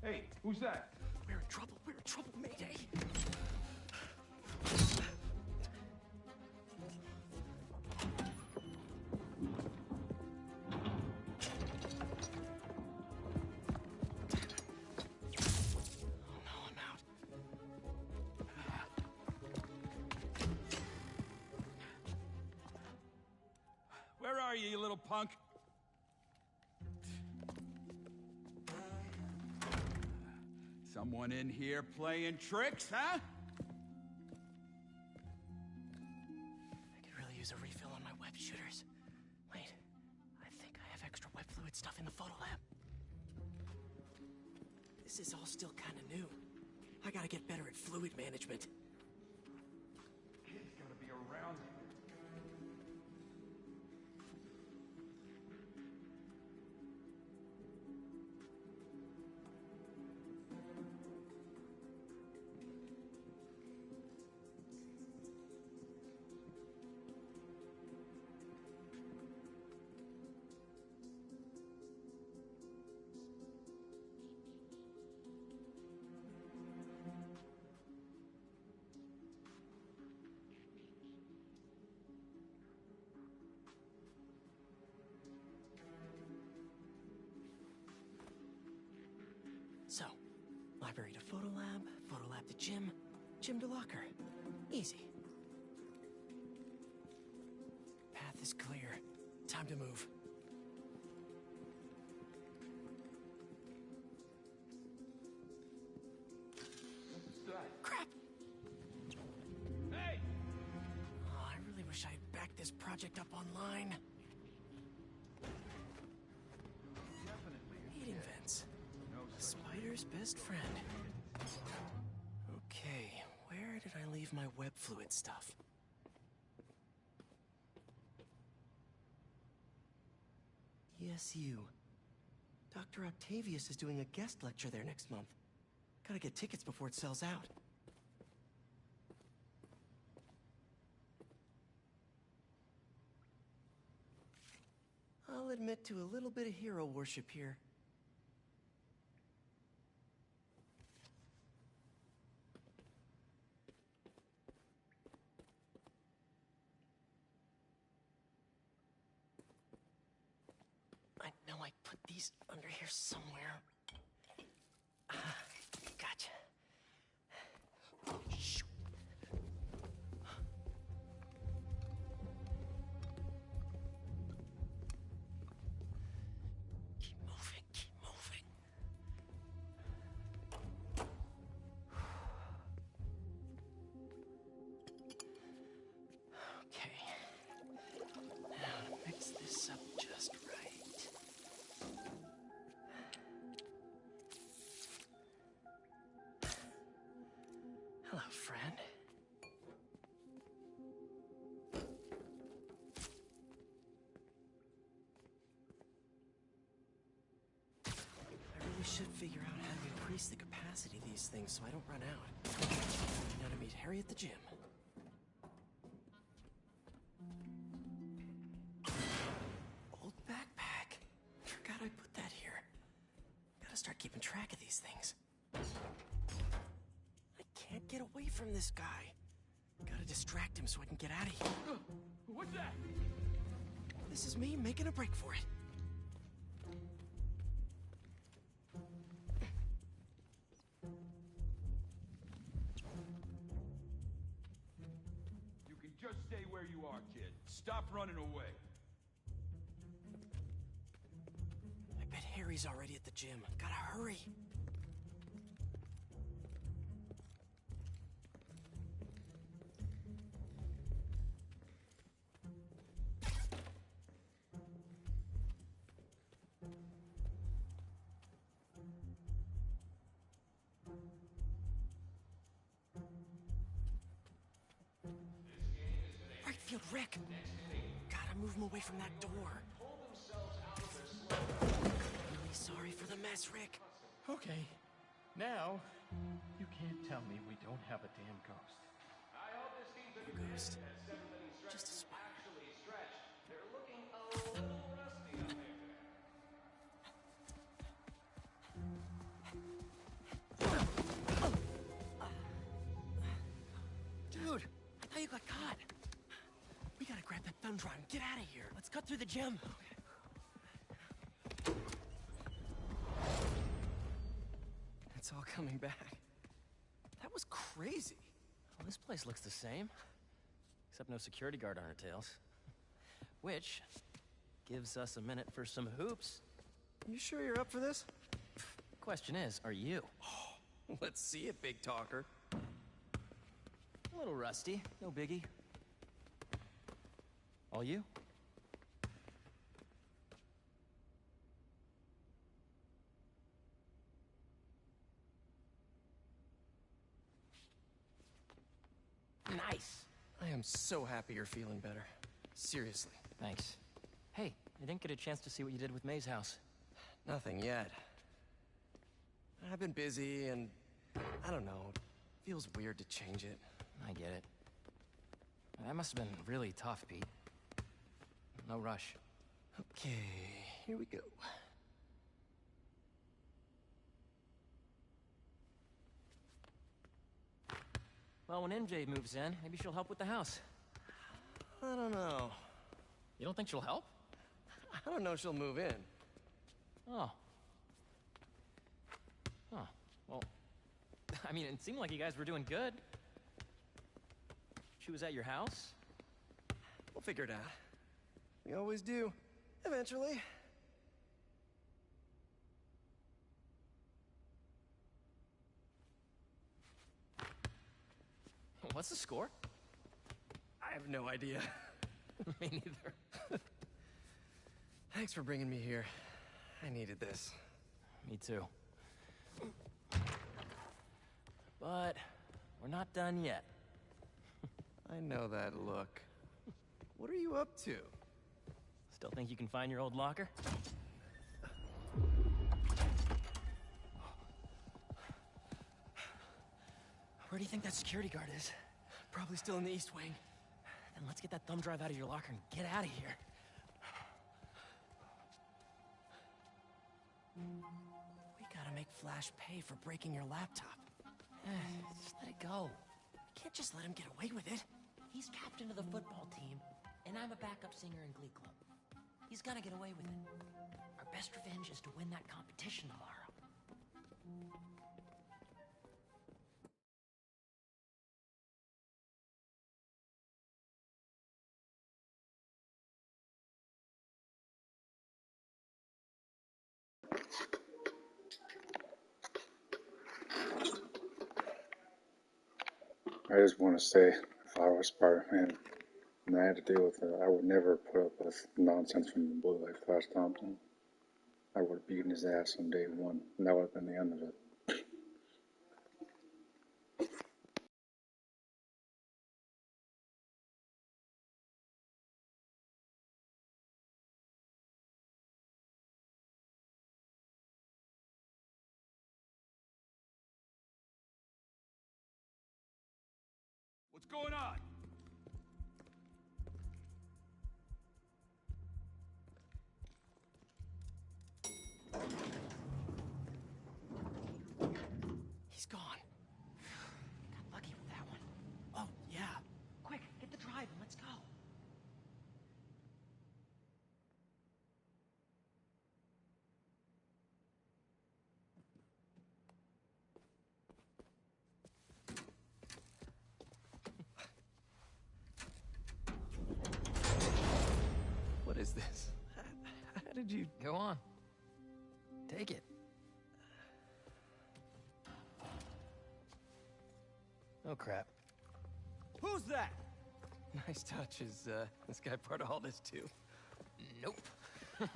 Hey, who's that? We're in trouble. We're in trouble, Mayday. are you, you little punk? Someone in here playing tricks, huh? I could really use a refill on my web shooters. Wait, I think I have extra web fluid stuff in the photo lab. This is all still kind of new. I gotta get better at fluid management. Kid's gotta be around here. So, library to photo lab to gym, gym to locker. Easy. Path is clear. Time to move. Crap! Hey! Oh, I really wish I'd backed this project up online. Heating vents. A spider's best friend. Okay, where did I leave my web fluid stuff? ESU. Dr. Octavius is doing a guest lecture there next month. Gotta get tickets before it sells out. I'll admit to a little bit of hero worship here. I know I put these under here somewhere. Gotcha. Shoot. Keep moving, keep moving. Okay. Now to mix this up just right. Hello, friend. I really should figure out how to increase the capacity of these things so I don't run out. Now to meet Harry at the gym. Old backpack. Forgot I put that here. Gotta start keeping track of these things. I can't get away from this guy. Gotta distract him so I can get out of here. What's that? This is me making a break for it. You can just stay where you are, kid. Stop running away. I bet Harry's already at the gym. Gotta hurry. Right field, Rick. Gotta move him away from that door. Really sorry for the mess, Rick. Okay. Now, you can't tell me we don't have a damn ghost. I hope this team's a Ghost. as 7-minute stretch Just a spider. actually stretched. They're looking a little rusty out there. Dude, I thought you got caught. We gotta grab that thumb drive and get out of here. Let's cut through the gym. It's all coming back. That was crazy. Well, this place looks the same. Except no security guard on our tails. Which gives us a minute for some hoops. You sure you're up for this? Question is, are you? Let's see it, big talker. A little rusty, no biggie. All you? Nice. I am so happy you're feeling better. Seriously. Thanks. Hey, I didn't get a chance to see what you did with May's house. Nothing yet. I've been busy and I don't know. It feels weird to change it. I get it. That must have been really tough, Pete. No rush. Okay, here we go. Well, when MJ moves in, maybe she'll help with the house. I don't know. You don't think she'll help? I don't know if she'll move in. Oh. Huh. Well, I mean, it seemed like you guys were doing good. She was at your house? We'll figure it out. We always do. Eventually. What's the score? I have no idea. Me neither. Thanks for bringing me here. I needed this. Me too. But we're not done yet. I know that look. What are you up to? Still think you can find your old locker? Where do you think that security guard is? Probably still in the East Wing. Then let's get that thumb drive out of your locker and get out of here. We gotta make Flash pay for breaking your laptop. Just let it go. You can't just let him get away with it. He's captain of the football team, and I'm a backup singer in Glee Club. He's gonna get away with it. Our best revenge is to win that competition tomorrow. I just want to say, if I was Spider-Man and I had to deal with it, I would never put up with nonsense from a bully like Flash Thompson. I would have beaten his ass on day one, and that would have been the end of it. What's going on? He's gone. Got lucky with that one. Oh, yeah. Quick, get the drive and let's go. What is this? How did you... Go on. Take it. Oh, crap. Who's that? Nice touch. Is this guy part of all this too? Nope.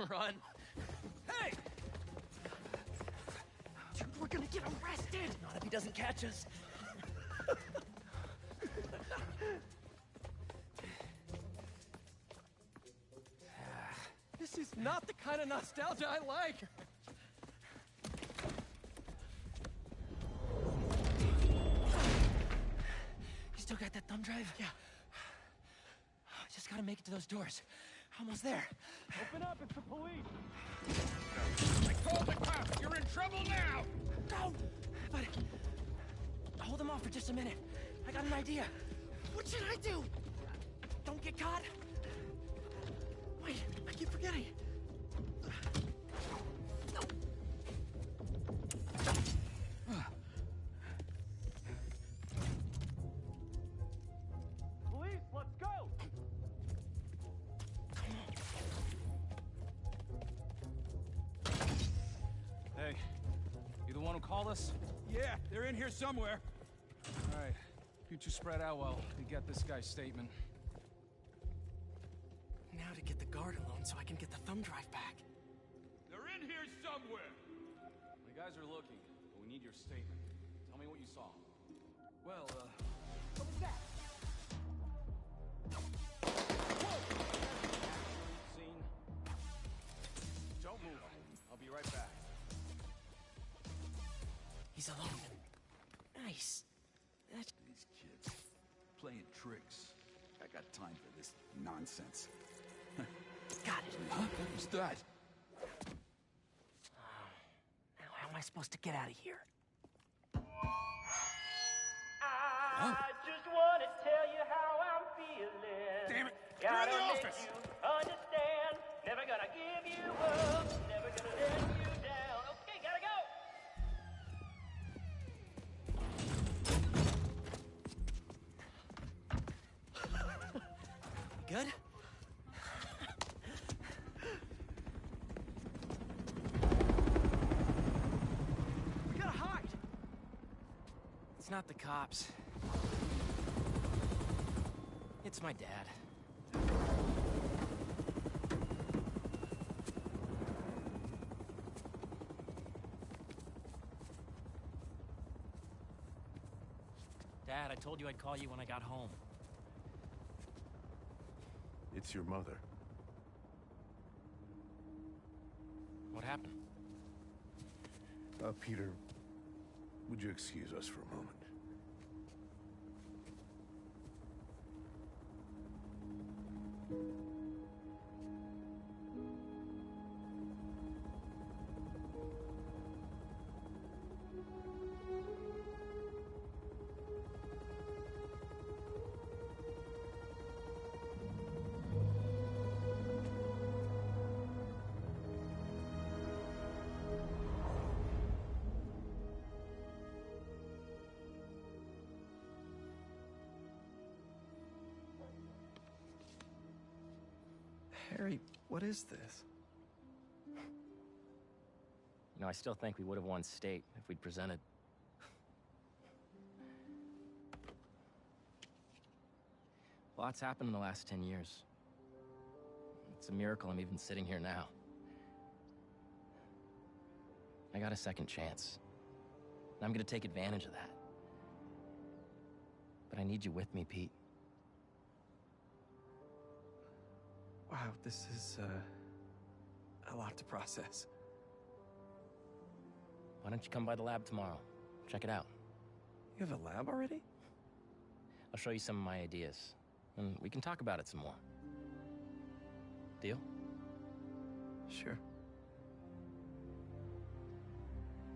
Run. Hey! Dude, we're gonna get arrested! Not if he doesn't catch us. This is not the kind of nostalgia I like. You still got that thumb drive? Yeah. Just gotta make it to those doors. Almost there. Open up, it's the police! I called the cops! You're in trouble now! Go! But hold them off for just a minute. I got an idea. What should I do? Don't get caught. Wait, I keep forgetting. Police, let's go! Wallace? Yeah, they're in here somewhere. All right. You two spread out while we get this guy's statement. Now to get the guard alone so I can get the thumb drive back. They're in here somewhere. The guys are looking, but we need your statement. Tell me what you saw. Well, What was that? Scene. Don't move. I'll be right back. He's alone. Nice. That's... These kids playing tricks. I got time for this nonsense. Got it. Huh? What was that? Now how am I supposed to get out of here? I just want to tell you how I'm feeling. Damn it! Gotta You're in the make office! you understand. Never gonna give you up. Never gonna let you down. Okay, gotta go. Good? we gotta hide! It's not the cops. It's my dad. Dad, I told you I'd call you when I got home. It's your mother. What happened? Peter, would you excuse us for a moment? Harry, what is this? You know, I still think we would have won state if we'd presented. Lots happened in the last 10 years. It's a miracle I'm even sitting here now. I got a second chance. And I'm gonna take advantage of that. But I need you with me, Pete. Wow, this is, a lot to process. Why don't you come by the lab tomorrow? Check it out. You have a lab already? I'll show you some of my ideas. And we can talk about it some more. Deal? Sure.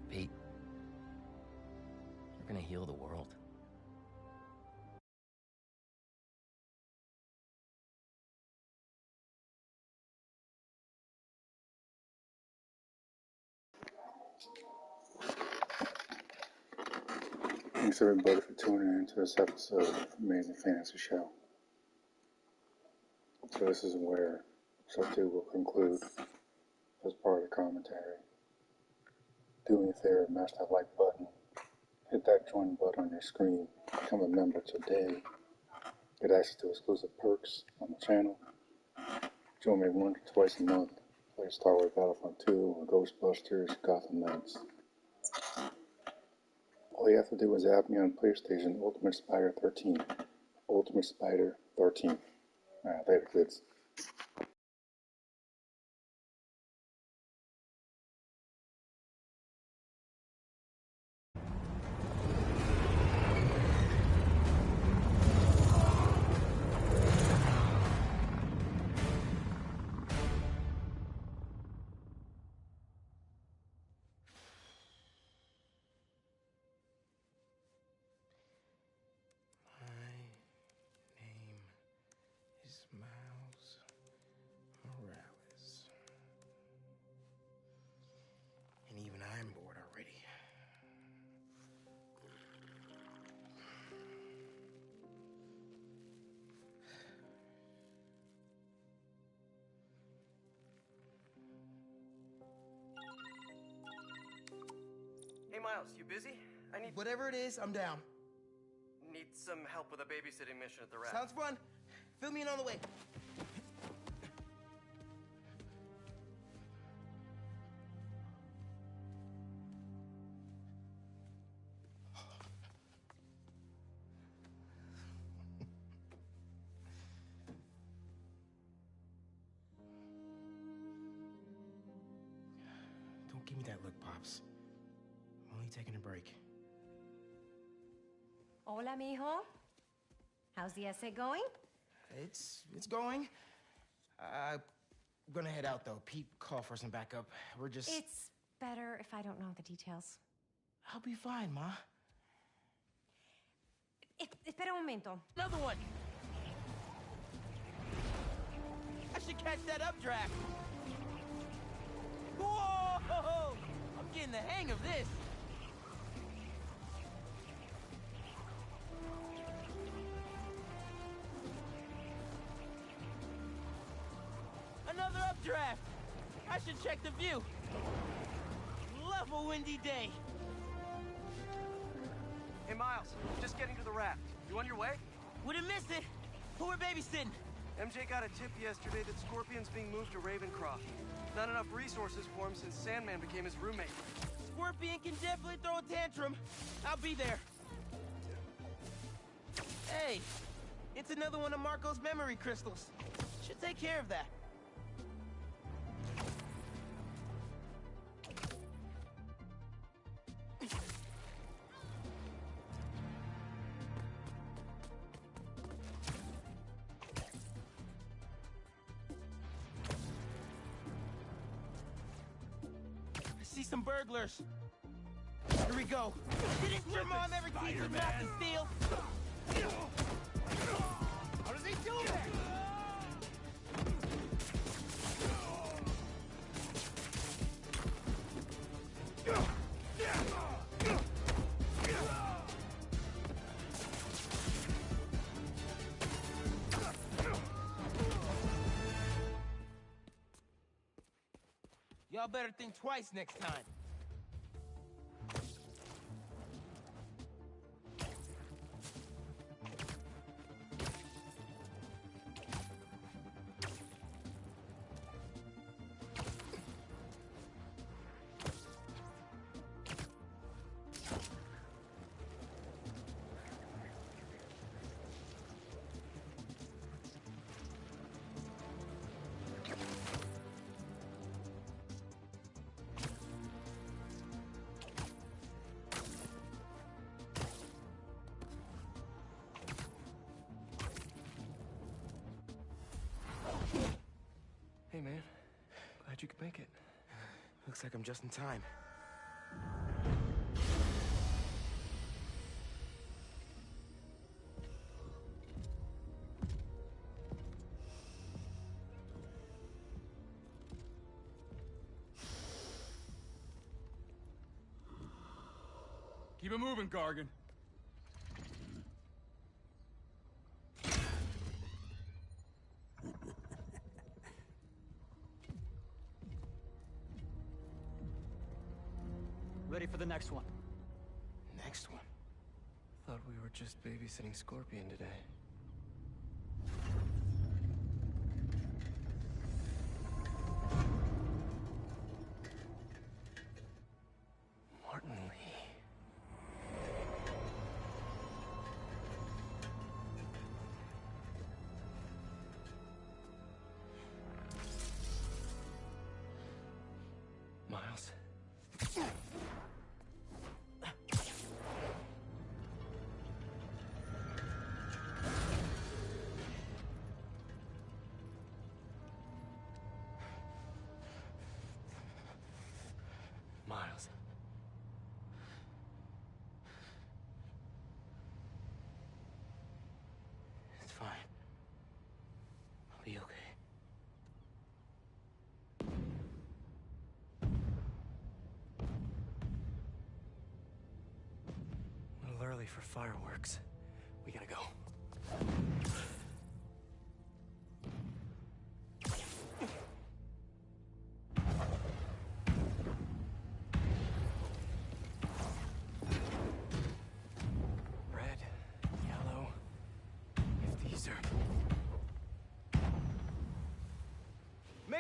Pete, you're gonna heal the world. Thanks everybody for tuning in to this episode of Amazing Fantasy Show. So this is where episode 2 will conclude as part of the commentary. Do me a favor, smash that like button, hit that join button on your screen, become a member today, get access to exclusive perks on the channel, join me once or twice a month, play Star Wars Battlefront 2 or Ghostbusters, Gotham Knights. All you have to do is add me on PlayStation, Ultimate Spider 13. Ultimate Spider 13. Alright, later kids. My name is Miles Miles, you busy? I need... Whatever it is, I'm down. Need some help with a babysitting mission at the raft. Sounds fun. Fill me in on the way. Don't give me that look, Pops. I'm only taking a break. Hola, mijo. How's the essay going? It's going. I'm gonna head out, though. Pete called for some backup. We're just... It's better if I don't know the details. I'll be fine, Ma. Espera un momento. Another one! I should catch that updraft! Whoa! I'm getting the hang of this! Another updraft! I should check the view. Love a windy day. Hey, Miles, just getting to the raft. You on your way? Wouldn't miss it. Who we're babysitting? MJ got a tip yesterday that Scorpion's being moved to Ravencroft. Not enough resources for him since Sandman became his roommate. Scorpion can definitely throw a tantrum. I'll be there. Hey, it's another one of Marco's memory crystals. Should take care of that. I see some burglars. Here we go. Didn't your mom ever teach you not to steal? How does he do that? Y'all better think twice next time. Hey, man. Glad you could make it. Looks like I'm just in time. Keep it moving, Gargan. Ready for the next one. Next one. Thought we were just babysitting Scorpion today. Martin Lee. Miles. Miles. It's fine. I'll be okay. A little early for fireworks. We gotta go.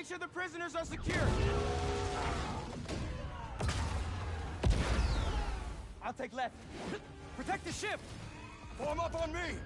Make sure the prisoners are secure. I'll take left. Protect the ship! Form up on me!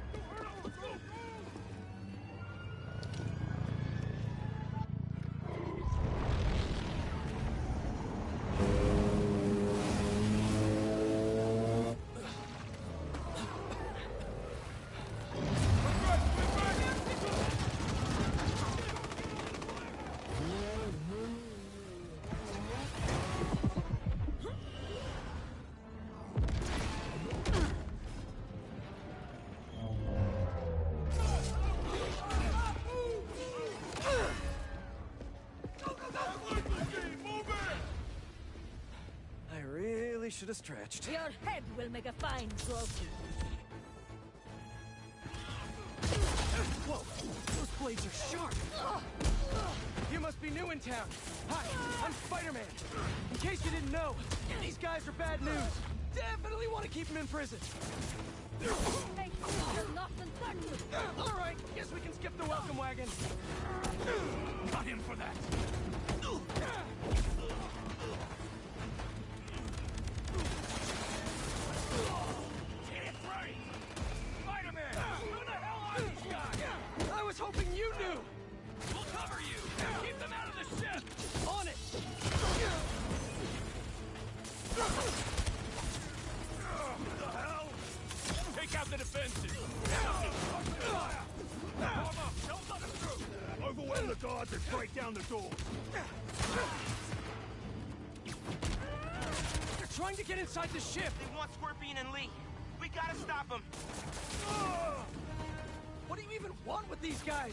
Should have stretched. Your head will make a fine trophy. Whoa! Those blades are sharp! You must be new in town. Hi, I'm Spider-Man. In case you didn't know, these guys are bad news. Definitely want to keep them in prison. Hey, you're lost and certain. All right, guess we can skip the welcome wagon. Not him for that! I was hoping you knew! We'll cover you! Keep them out of the ship! On it! What the hell? Take out the defenses! Warm up! Don't let us through! Overwhelm the guards and break down the door! They're trying to get inside the ship! They want Scorpion and Lee. We gotta stop them. What do you even want with these guys?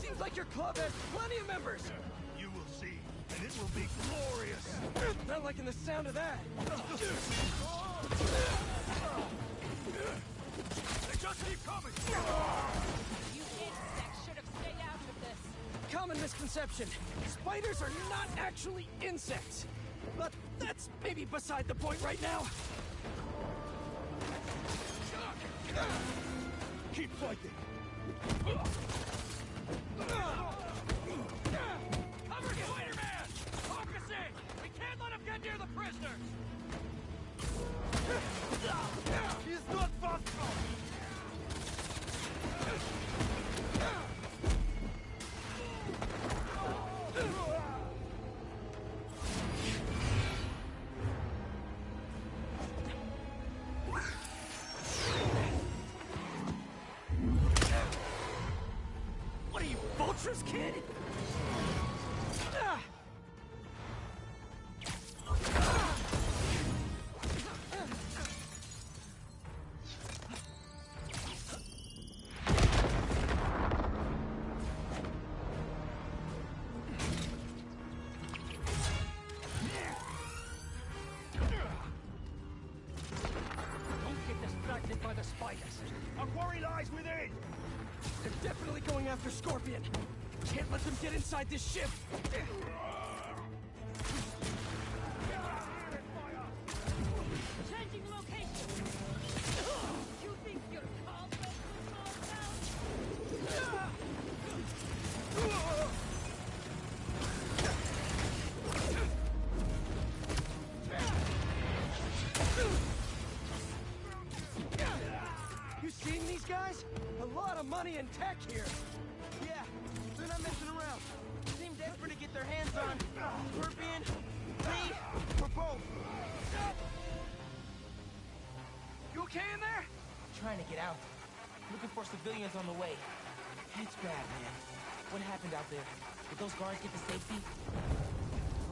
Seems like your club has plenty of members. You will see, and it will be glorious. Not liking the sound of that. They just keep coming. You insects should have stayed out of this. Common misconception. Spiders are not actually insects. But that's maybe beside the point right now. Keep fighting. Cover Spider-Man! Focusing! We can't let him get near the prisoners! He's not fast enough! What are you, Vulture's kid? Don't get distracted by the spiders. Our quarry lies within! They're definitely going after Scorpion. Can't let them get inside this ship. Changing location. You think you're called to small town? You seen these guys? A lot of money and tech here. Yeah, they're not messing around. Seem desperate to get their hands on Scorpion, Lee, or both. You okay in there? Trying to get out. Looking for civilians on the way. It's bad, man. What happened out there? Did those guards get to safety?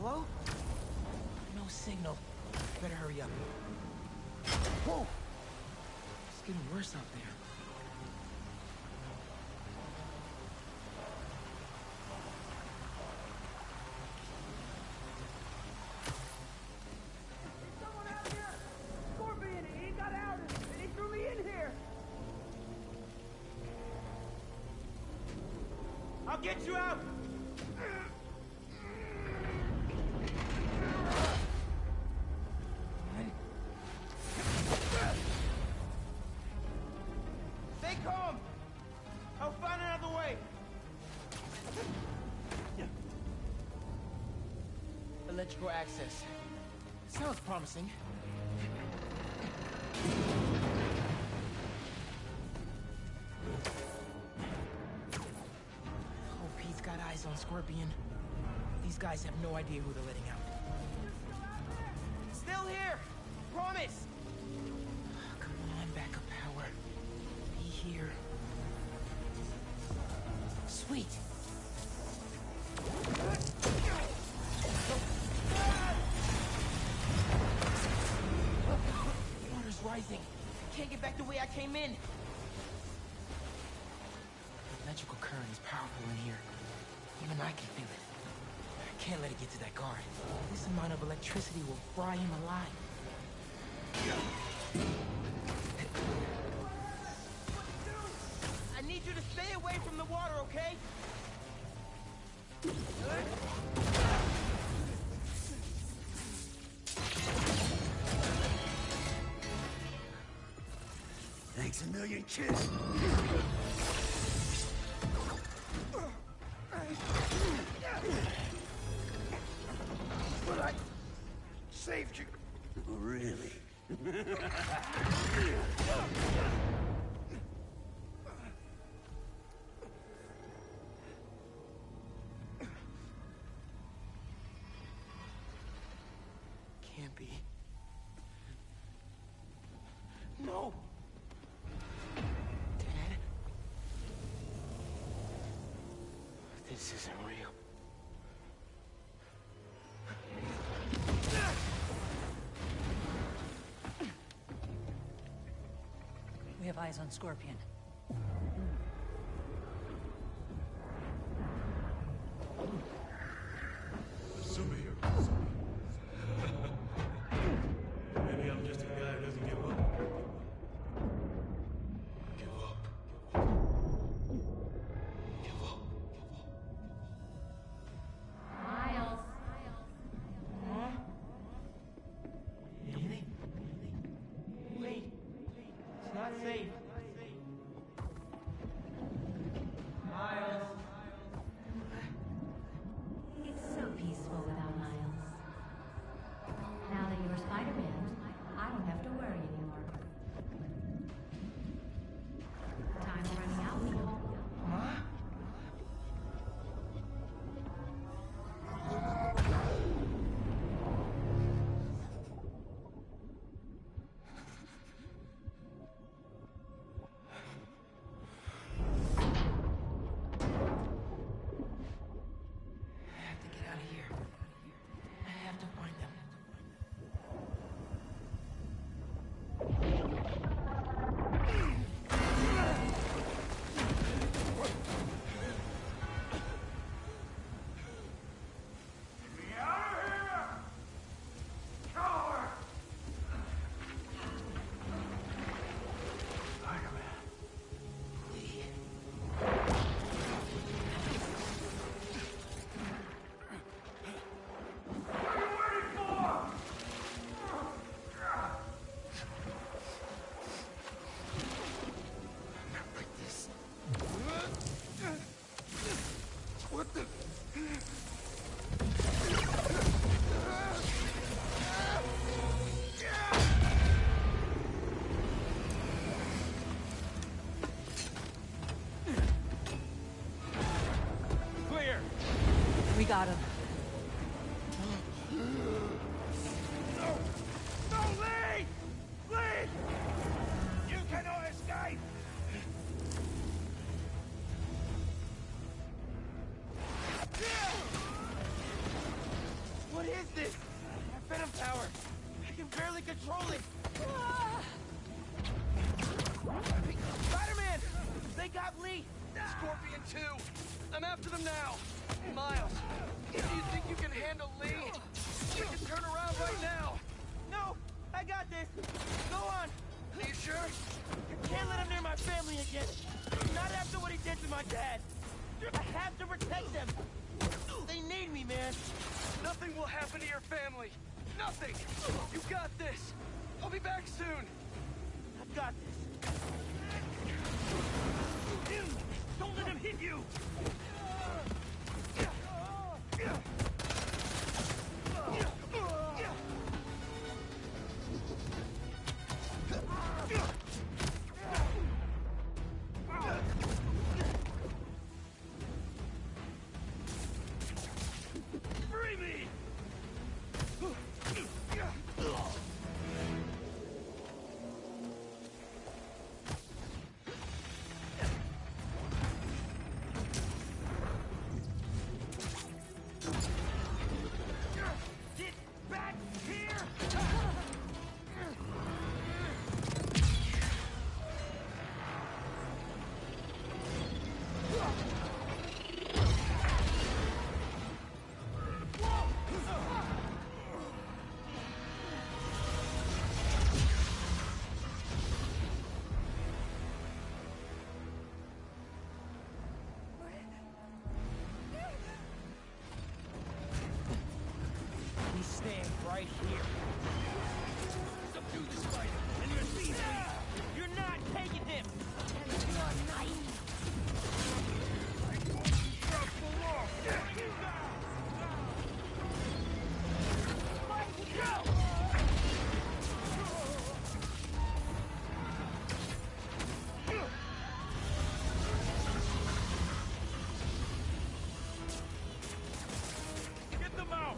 Hello? No signal. Better hurry up. Whoa! It's getting worse out there. Someone out here! Scorpion, he got out and he threw me in here! I'll get you out! Stay calm! I'll find another way! electrical access. Sounds promising. Hope he's got eyes on Scorpion. These guys have no idea who they're letting out. Still here! Promise! Come on, backup power. Be here. Sweet. Water's rising. Can't get back the way I came in. The electrical current is powerful in here. Even I can feel it. I can't let it get to that guard. This amount of electricity will fry him alive. I need you to stay away from the water, okay? Thanks a million, kid. But I saved you. Oh, really? Can't be. No! Dad? This isn't real. We have eyes on Scorpion. Superhero. Maybe I'm just a guy who doesn't give up. Give up. Give up. Miles. Huh? Wait. It's not safe. Miles. It's so peaceful without Miles. Now that you're Spider-Man, I don't have to worry anymore. Time's running out, Neil. Huh? I have to get out of here. I have to find them. What the? Clear! We got him. No! No, Lee! Lee! You cannot escape! What is this? My Venom power! I can barely control it! Spider-Man! They got Lee! Scorpion 2! I'm after them now! Miles, do you think you can handle Lee? We can turn around right now! No! I got this! Go on! Are you sure? You can't let him near my family again! Not after what he did to my dad! I have to protect them! They need me, man! Nothing will happen to your family! Nothing! You got this! I'll be back soon! I've got this! Don't let him hit you! stand right here. Subdue the spider, and you're seized. You're not taking him! You're naive. Get them out!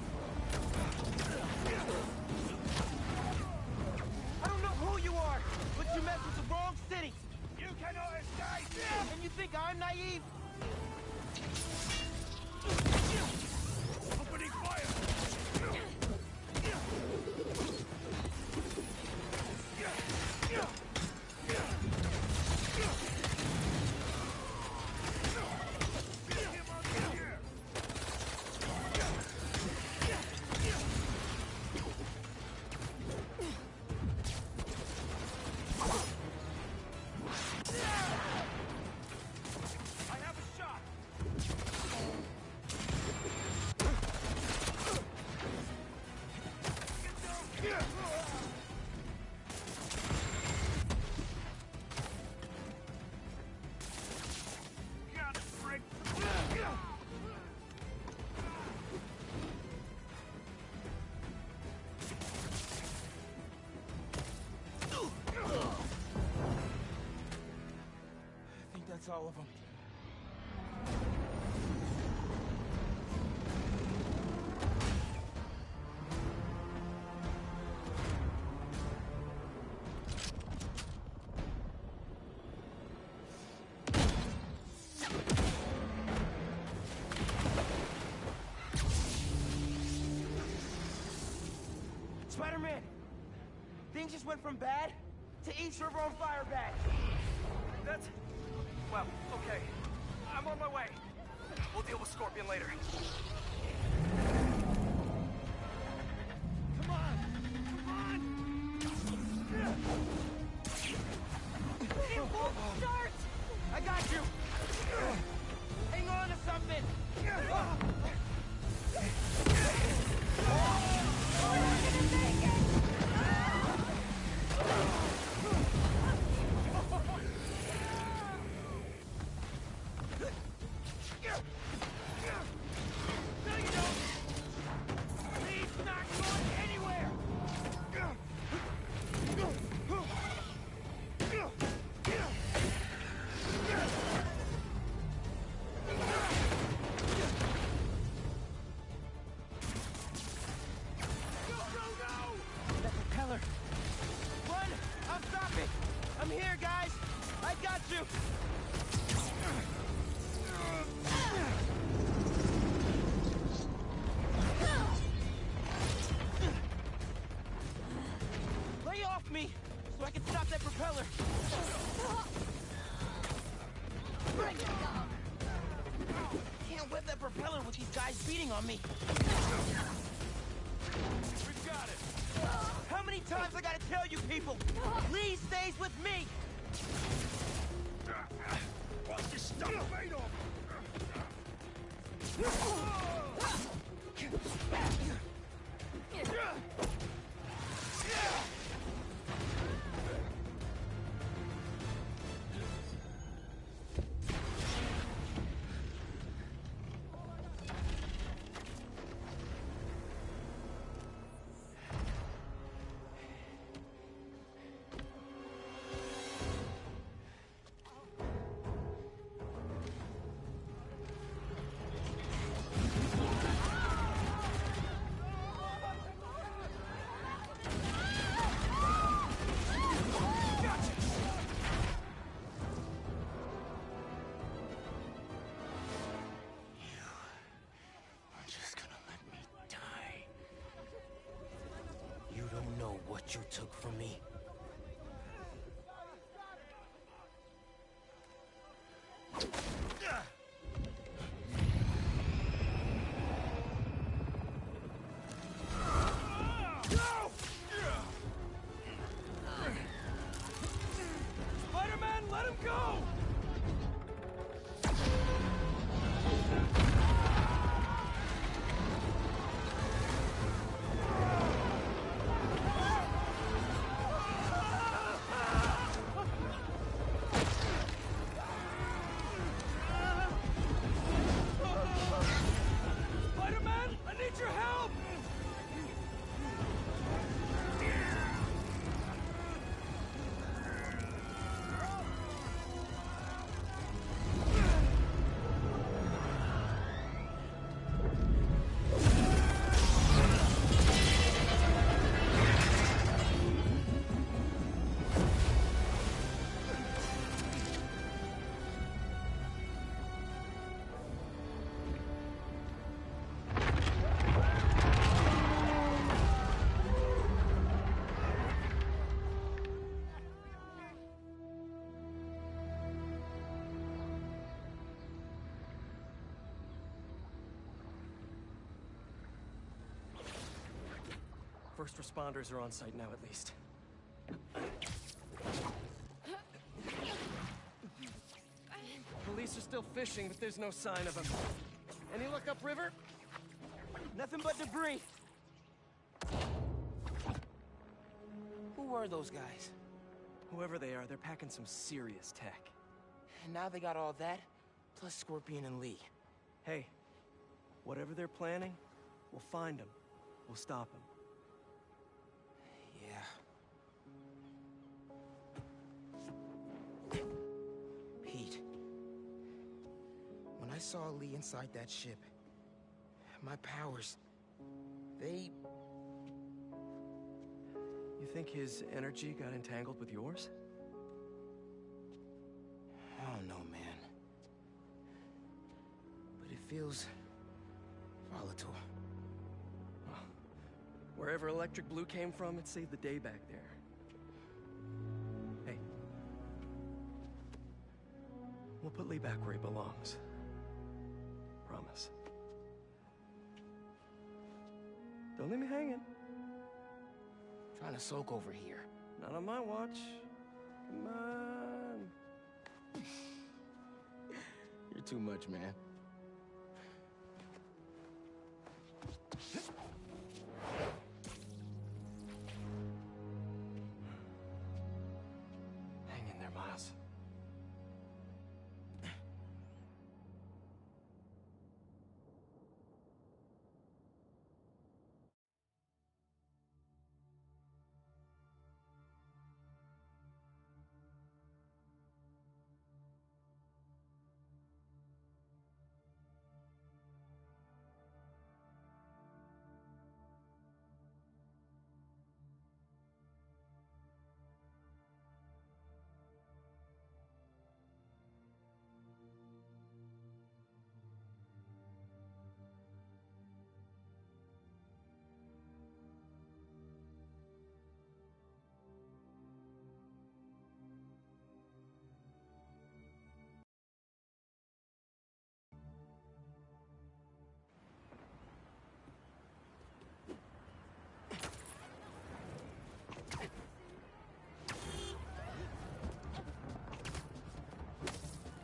I don't know who you are, but you messed with the wrong city! You cannot escape! And you think I'm naive? Opening fire! I have a shot! Got it, Frank! I think that's all of them. Spider-Man! Things just went from bad to East River on fire bad. That's... Well, okay. I'm on my way. We'll deal with Scorpion later. Come on! Come on! It won't start! I got you! Hang on to something! No, you don't! He's not going anywhere! That propeller! Run! I'll stop it! I'm here, guys! I got you! Lay off me, so I can stop that propeller! Bring it down. Can't whip that propeller with these guys beating on me! We've got it! How many times I gotta tell you people? Lee stays with me! What's this stuff made of? You took from me. Spider-Man, let him go! first responders are on site now, at least. Police are still fishing, but there's no sign of them. Any luck upriver? Nothing but debris. Who were those guys? Whoever they are, they're packing some serious tech. And now they got all that, plus Scorpion and Lee. Hey, whatever they're planning, we'll find them. We'll stop them. Yeah. Pete. When I saw Lee inside that ship, my powers, they... You think his energy got entangled with yours? I don't know, man. But it feels... volatile. Well, wherever Electric Blue came from, it saved the day back there. Hey. We'll put Lee back where he belongs. Promise. Don't leave me hanging. Trying to soak over here. Not on my watch. Come on. You're too much, man. Hang in there, Miles.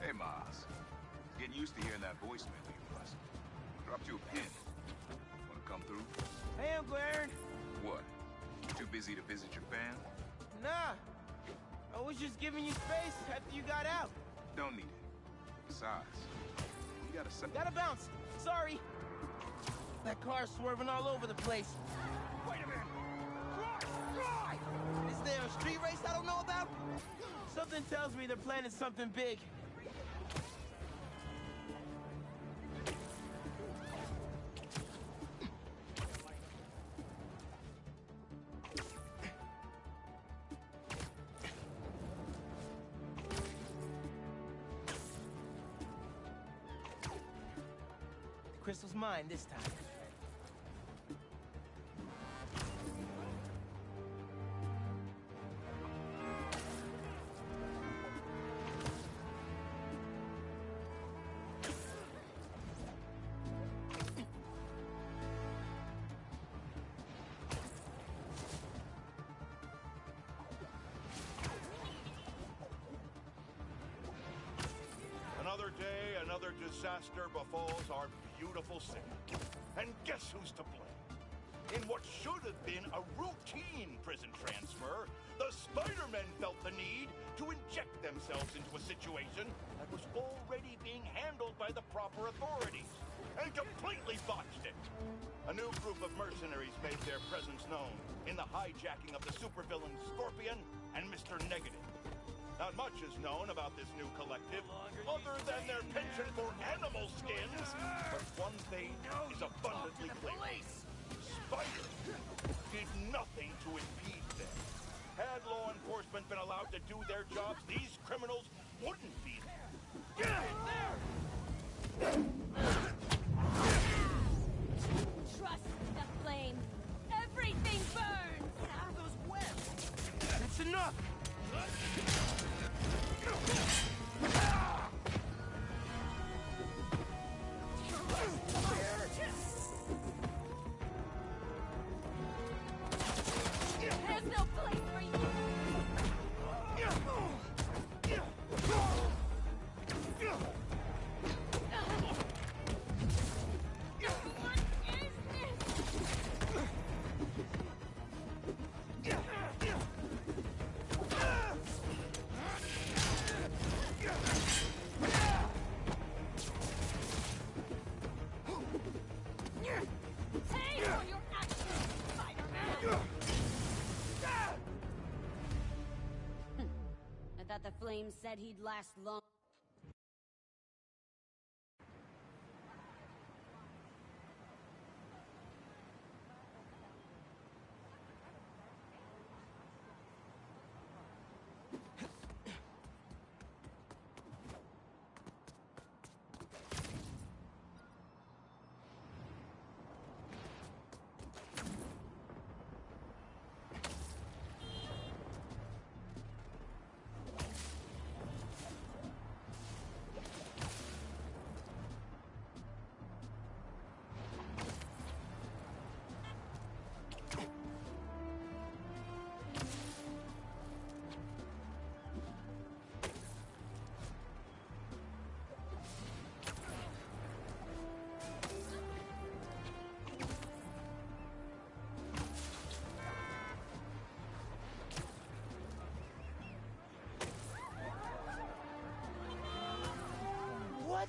Hey, Miles. Getting used to hearing that voicemail of yours. Dropped you a pin. Wanna come through? Hey, Uncle Aaron. What? Too busy to visit your fam? Nah. I was just giving you space after you got out. Don't need it. Besides, you gotta say... Gotta bounce. Sorry. That car's swerving all over the place. Wait a minute! Drive! Is there a street race I don't know about? Something tells me they're planning something big. The crystal's mine this time. Another day, another disaster befalls our beautiful city. And guess who's to blame? In what should have been a routine prison transfer, the Spider-Men felt the need to inject themselves into a situation that was already being handled by the proper authorities, and completely botched it. A new group of mercenaries made their presence known in the hijacking of the supervillain Scorpion and Mr. Negative. Not much is known about this new collective, other than their penchant for animal skins, but one thing is abundantly clear. Spider did nothing to impede them. Had law enforcement been allowed to do their jobs, these criminals wouldn't be there. Get there! Trust the flame. Everything burns! What are those webs? That's enough! Sam said he'd last long. What?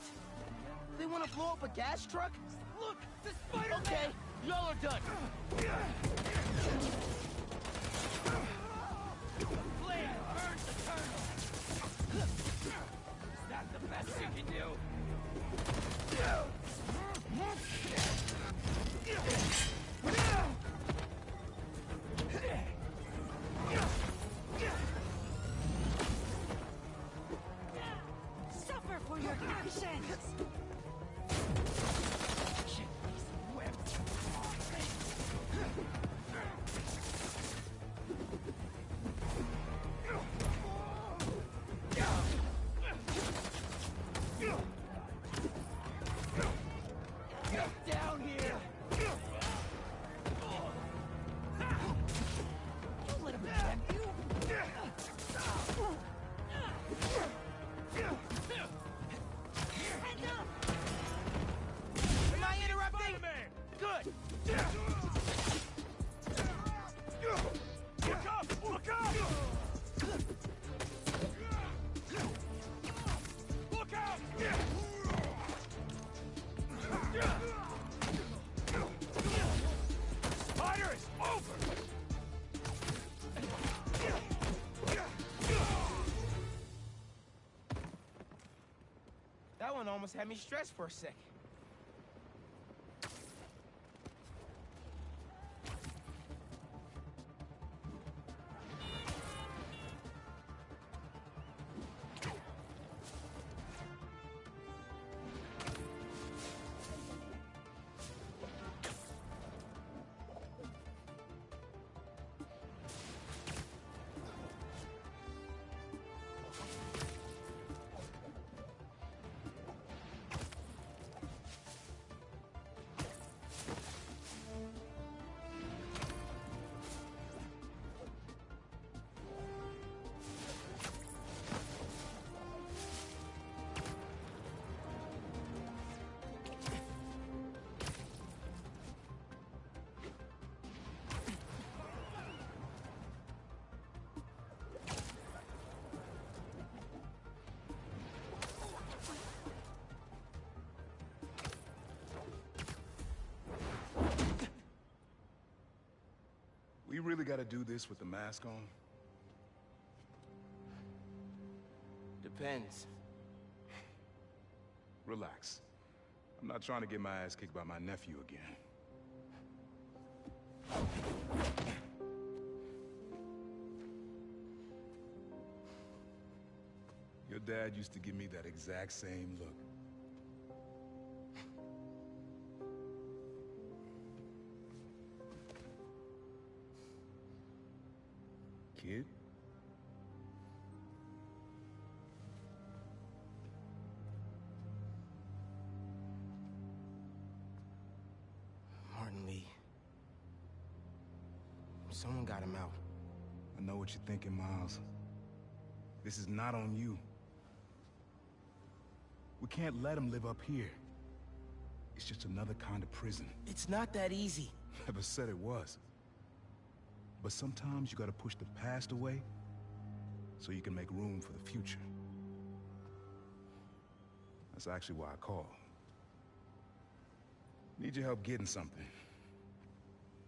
They want to blow up a gas truck? Look, the Spider-Man! Okay, y'all are done. Blade burns eternal! Is that the best you can do? Suffer for your actions! Get down here! You let him get you! Hand up! Am I interrupting? Good. Look up! Look up! Look out! Spider is over! That one almost had me stressed for a sec. We really gotta do this with the mask on? Depends. Relax. I'm not trying to get my ass kicked by my nephew again. Your dad used to give me that exact same look. Kid? Martin Lee. Someone got him out. I know what you're thinking, Miles. This is not on you. We can't let him live up here. It's just another kind of prison. It's not that easy. Never said it was. But sometimes you gotta push the past away so you can make room for the future. That's actually why I called. Need your help getting something.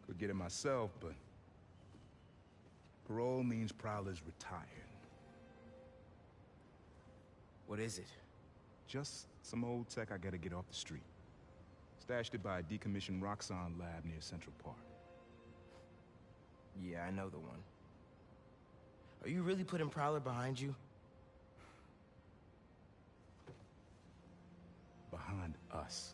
Could get it myself, but parole means Prowler's retired. What is it? Just some old tech I gotta get off the street. Stashed it by a decommissioned Roxxon lab near Central Park. Yeah, I know the one. Are you really putting Prowler behind you? Behind us.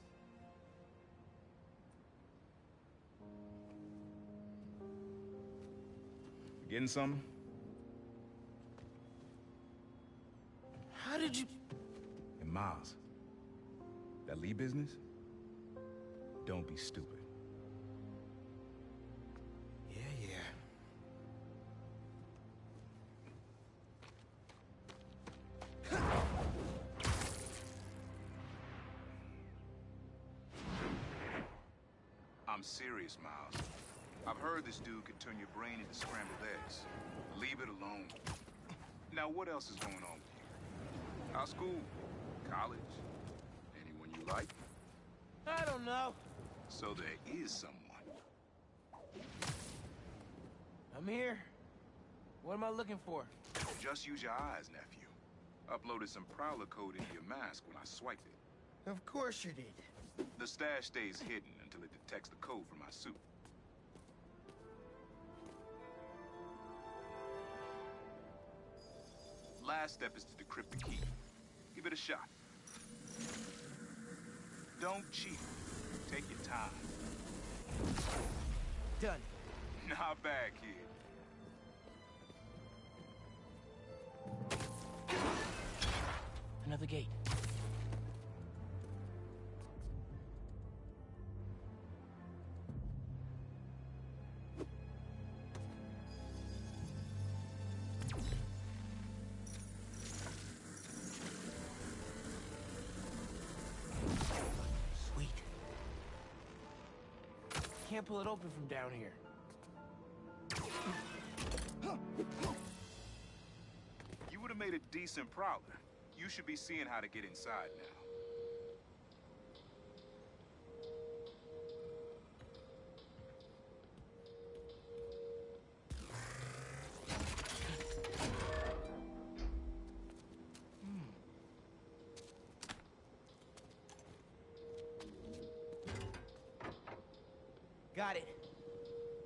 You getting something? How did you... And Miles, that Lee business? Don't be stupid. Yeah. I'm serious, Miles. I've heard this dude can turn your brain into scrambled eggs. Leave it alone. Now, what else is going on with you? How's school? College? Anyone you like? I don't know. So there is someone. I'm here. What am I looking for? Just use your eyes, nephew. Uploaded some Prowler code into your mask when I swiped it. Of course you did. The stash stays hidden until it detects the code from my suit. Last step is to decrypt the key. Give it a shot. Don't cheat. Take your time. Done. Not bad, kid. Another gate. Sweet. Can't pull it open from down here. You would have made a decent Prowler. You should be seeing how to get inside now. Got it.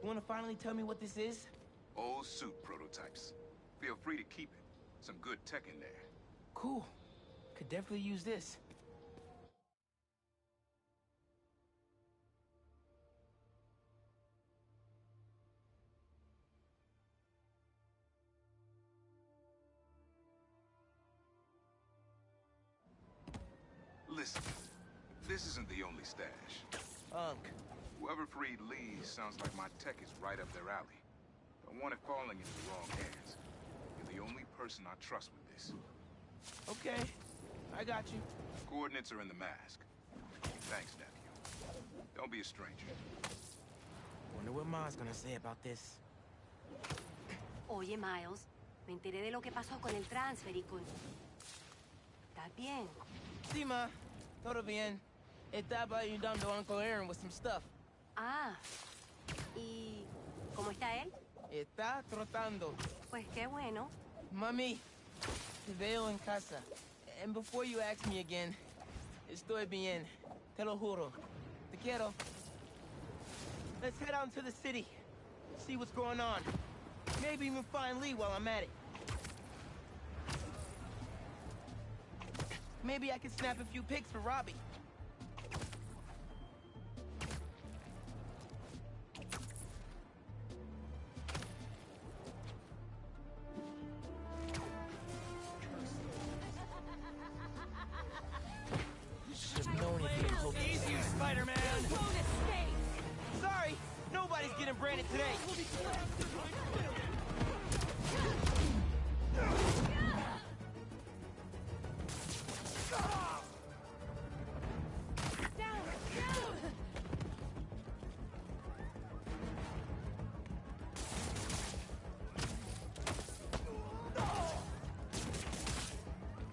You want to finally tell me what this is? Old suit prototypes. Feel free to keep it. Some good tech in there. Cool. Could definitely use this. Listen, this isn't the only stash. Whoever freed Lee sounds like my tech is right up their alley. Don't want it falling into the wrong hands. You're the only person I trust with this. Okay, I got you. Coordinates are in the mask. Thanks, nephew. Don't be a stranger. Wonder what Ma's gonna say about this. Oye, Miles, me enteré de lo que pasó con el transfer y con... ¿Estás bien? Sí, ma. Todo bien. Estaba ayudando a Uncle Aaron with some stuff. Ah. ¿Y cómo está él? Está trotando. Pues qué bueno. Mami, te veo en casa. And before you ask me again, estoy bien. Te lo juro. Te quiero. Let's head out to the city. See what's going on. Maybe even find Lee while I'm at it. Maybe I can snap a few pics for Robbie. Should've known he'd be a Hope. Easy, Spider-Man! You won't escape! Sorry, nobody's getting branded today.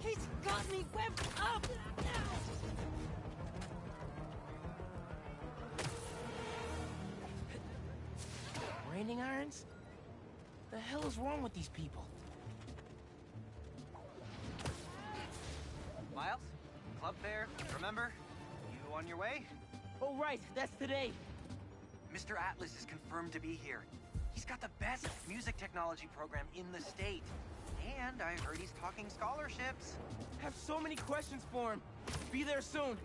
He's got me webbed up! Branding irons? The hell is wrong with these people? there, remember? You on your way? Oh, right, that's today. Mr. Atlas is confirmed to be here. He's got the best music technology program in the state. And I heard he's talking scholarships. Have so many questions for him. Be there soon.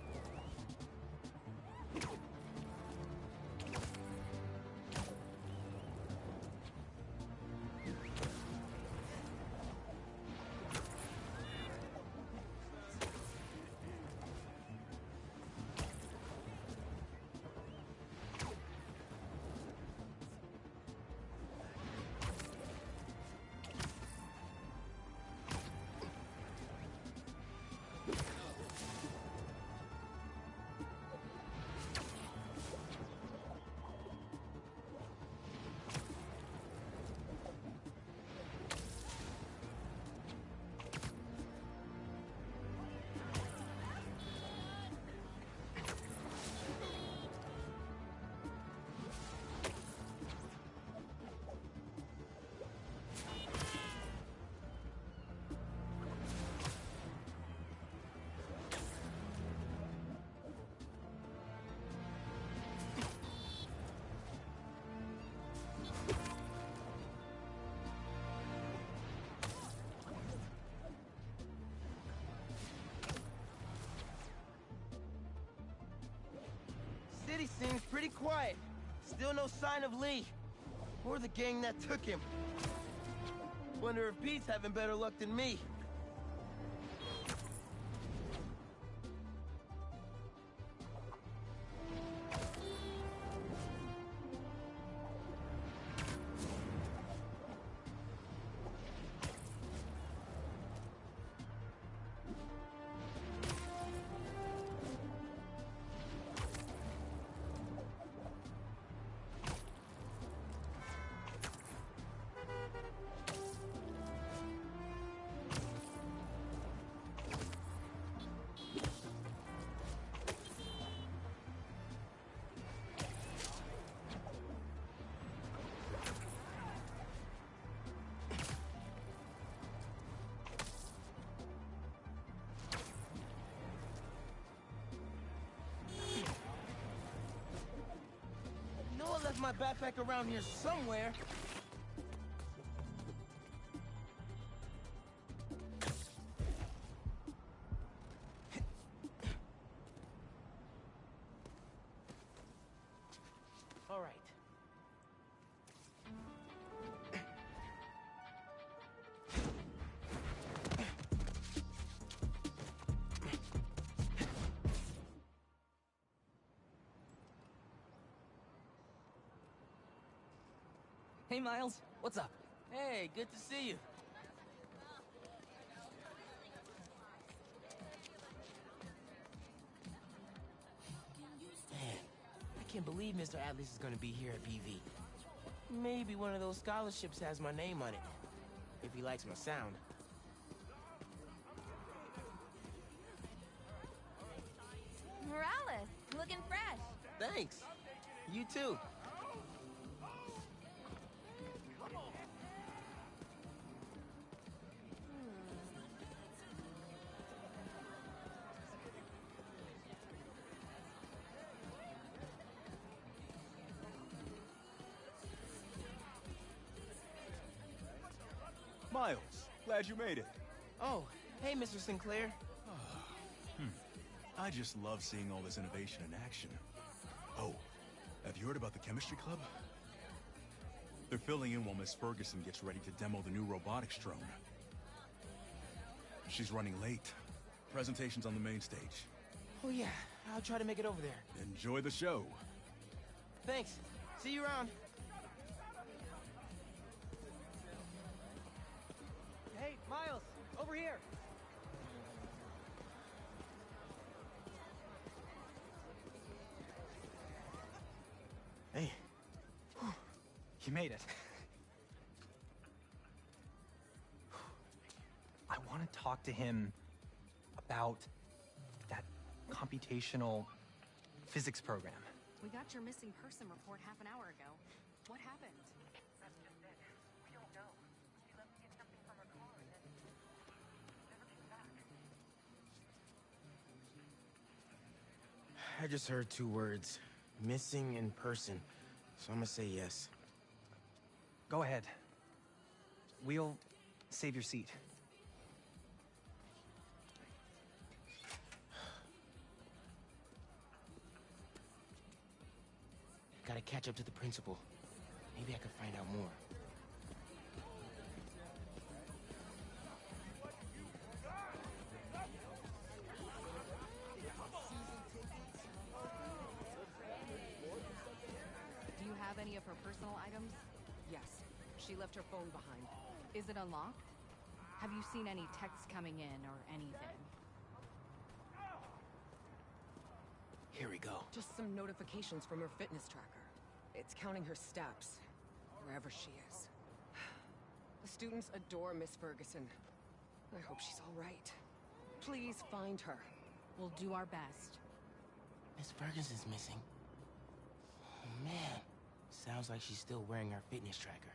City seems pretty quiet. Still no sign of Lee. Or the gang that took him. Wonder if Pete's having better luck than me. I left my backpack around here somewhere. All right. Hey, Miles. What's up? Hey, good to see you. Man, I can't believe Mr. Atlas is gonna be here at BV. Maybe one of those scholarships has my name on it, if he likes my sound. Morales, looking fresh. Thanks. You too. Miles, glad you made it. Oh, hey, Mr. Sinclair. I just love seeing all this innovation in action. Oh, have you heard about the chemistry club? They're filling in while Miss Ferguson gets ready to demo the new robotics drone. She's running late. Presentation's on the main stage. Oh yeah, I'll try to make it over there. Enjoy the show. Thanks. See you around. Hey, Miles, over here. Hey. You made it. I want to talk to him about that computational physics program. We got your missing person report half an hour ago. What happened? That's just it. We don't know. She left to get something from her car and then never came back. I just heard 2 words. Missing in person. So I'm gonna say yes. Go ahead. We'll save your seat. Gotta catch up to the principal. Maybe I can find out more. Do you have any of her personal items? Yes. She left her phone behind. Is it unlocked? Have you seen any texts coming in or anything? Here we go. Just some notifications from her fitness tracker. It's counting her steps, wherever she is. The students adore Miss Ferguson. I hope she's all right. Please find her. We'll do our best. Miss Ferguson's missing. Oh, man. Sounds like she's still wearing her fitness tracker.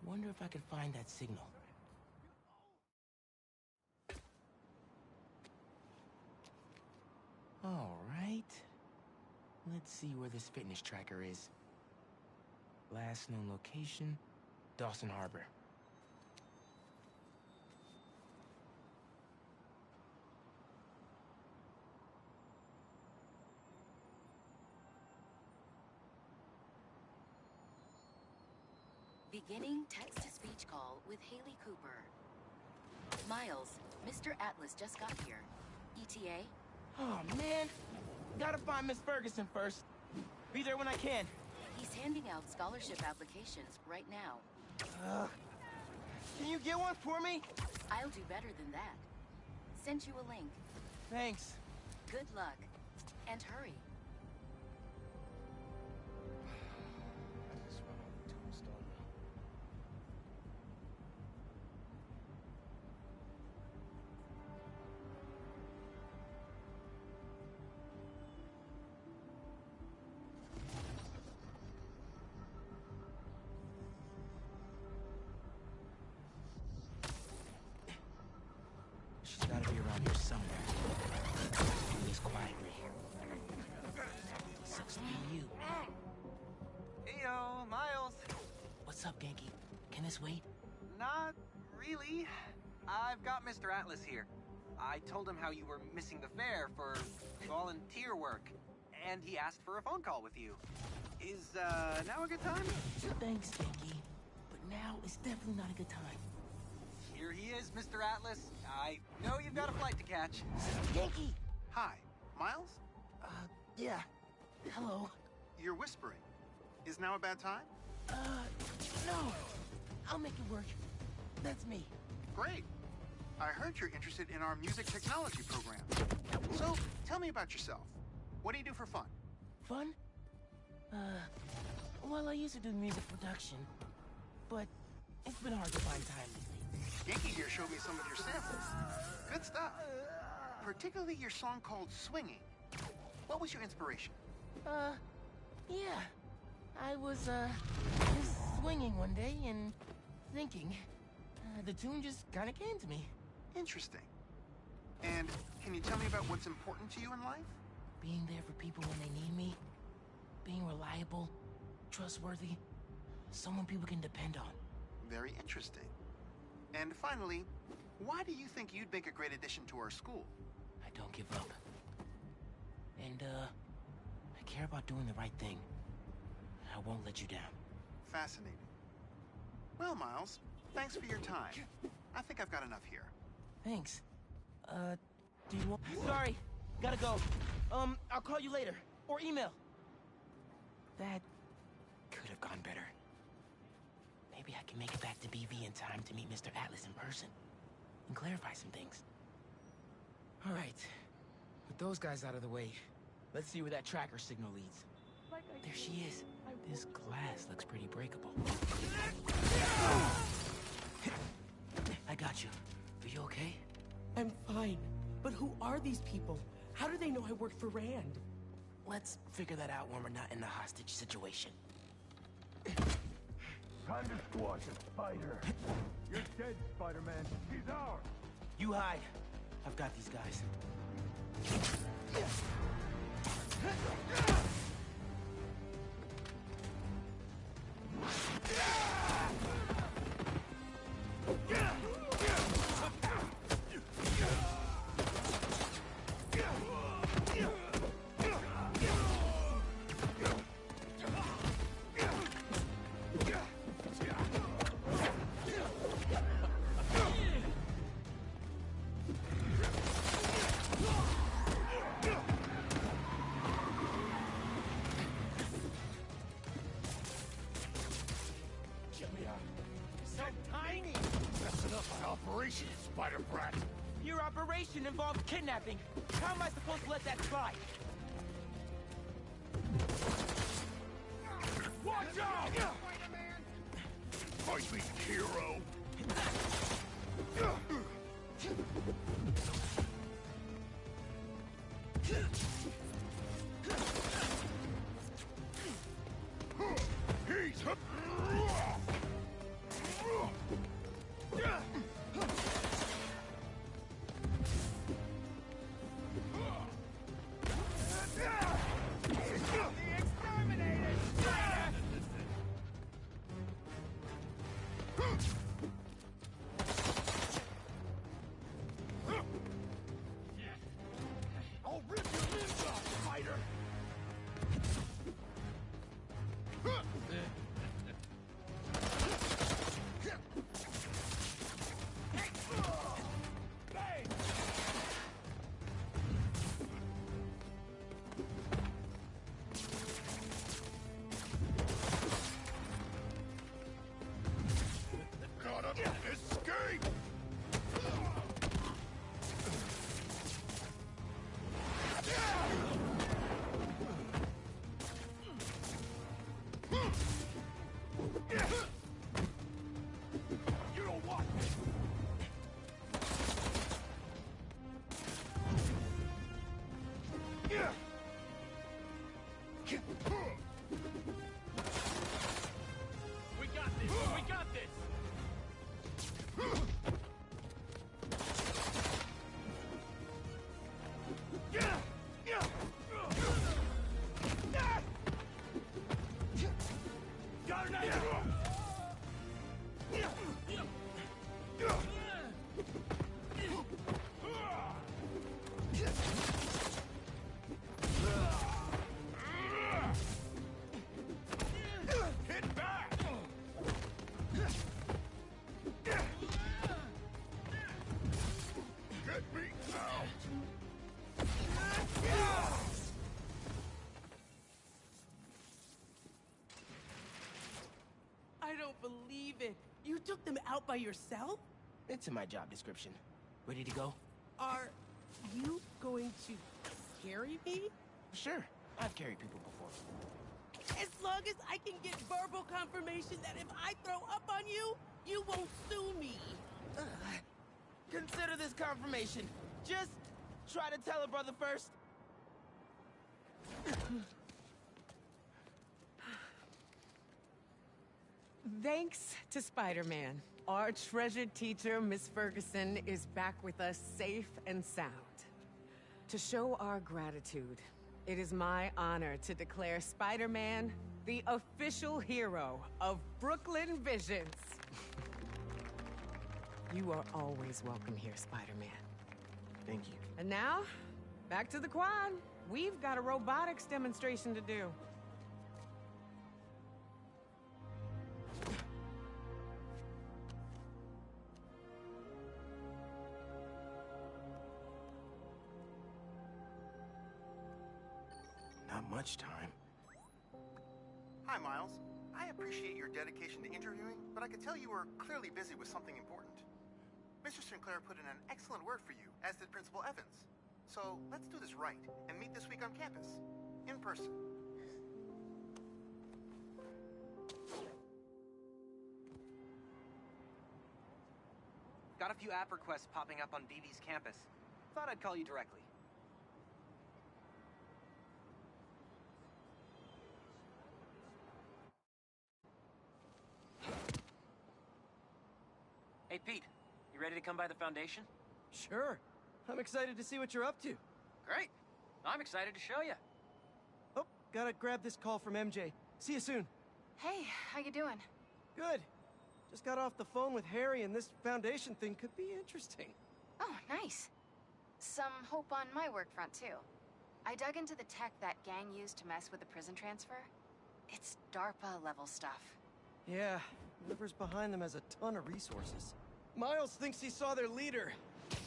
Wonder if I could find that signal. All right. Let's see where this fitness tracker is. Last known location, Dawson Harbor. Beginning text-to-speech call with Haley Cooper. Miles, Mr. Atlas just got here. ETA? Oh, man. Gotta find Miss Ferguson first. Be there when I can. He's handing out scholarship applications right now. Can you get one for me? I'll do better than that. Sent you a link. Thanks. Good luck. And hurry. She's gotta be around here somewhere. Do this quietly. Sucks to be you. Heyo, Miles. What's up, Genki? Can this wait? Not really. I've got Mr. Atlas here. I told him how you were missing the fair for volunteer work, and he asked for a phone call with you. Is, now a good time? Thanks, Genki. But now is definitely not a good time. Here he is, Mr. Atlas. I know you've got a flight to catch. Genki! Hi, Miles? Yeah. Hello. You're whispering. Is now a bad time? No. I'll make it work. That's me. Great. I heard you're interested in our music technology program. So, tell me about yourself. What do you do for fun? Fun? Well, I used to do music production, but it's been hard to find time lately. Genki here showed me some of your samples. Good stuff. Particularly your song called Swinging. What was your inspiration? Yeah. I was, just swinging one day and thinking. The tune just kinda came to me. Interesting. And can you tell me about what's important to you in life? Being there for people when they need me. Being reliable, trustworthy. Someone people can depend on. Very interesting. And finally, why do you think you'd make a great addition to our school? I don't give up. And, I care about doing the right thing. I won't let you down. Fascinating. Well, Miles, thanks for your time. I think I've got enough here. Thanks. Do you want... Sorry, gotta go. I'll call you later. Or email. That could have gone better. Maybe I can make it back to BV in time to meet Mr. Atlas in person. And clarify some things. All right. With those guys out of the way, let's see where that tracker signal leads. There she is. This glass looks pretty breakable. I got you. Are you okay? I'm fine. But who are these people? How do they know I work for Rand? Let's figure that out when we're not in the hostage situation. Time to squash a spider. You're dead, Spider-Man. He's ours. You hide. I've got these guys. So tiny! Messing up my operation, Spider Brat! Your operation involved kidnapping. How am I supposed to let that slide? Watch out! Fight me, hero! He's I'll rip your limbs off, spider! Gotta escape! You know what? We got this! We got this! Got an idea! Hit back! Get me out! I don't believe it. You took them out by yourself? It's in my job description. Ready to go? Are you going to carry me? Sure. I've carried people before. As long as I can get verbal confirmation that if I throw up on you, you won't sue me. Consider this confirmation. Just try to tell a brother first. Thanks to Spider-Man, our treasured teacher, Miss Ferguson, is back with us safe and sound. To show our gratitude, it is my honor to declare Spider-Man the official hero of Brooklyn Visions. You are always welcome here, Spider-Man. Thank you. And now, back to the quad. We've got a robotics demonstration to do. Not much time. Hi, Miles. I appreciate your dedication to interviewing, but I could tell you were clearly busy with something important. Mr. Sinclair put in an excellent word for you, as did Principal Evans. So let's do this right and meet this week on campus, in person. Got a few app requests popping up on BB's campus. Thought I'd call you directly. Hey, Pete. You ready to come by the Foundation? Sure. I'm excited to see what you're up to. Great. I'm excited to show you. Gotta grab this call from MJ. See you soon. Hey, how you doing? Good. Just got off the phone with Harry, and this Foundation thing could be interesting. Oh, nice. Some hope on my work front, too. I dug into the tech that gang used to mess with the prison transfer. It's DARPA-level stuff. Yeah, whoever's behind them has a ton of resources. Miles thinks he saw their leader.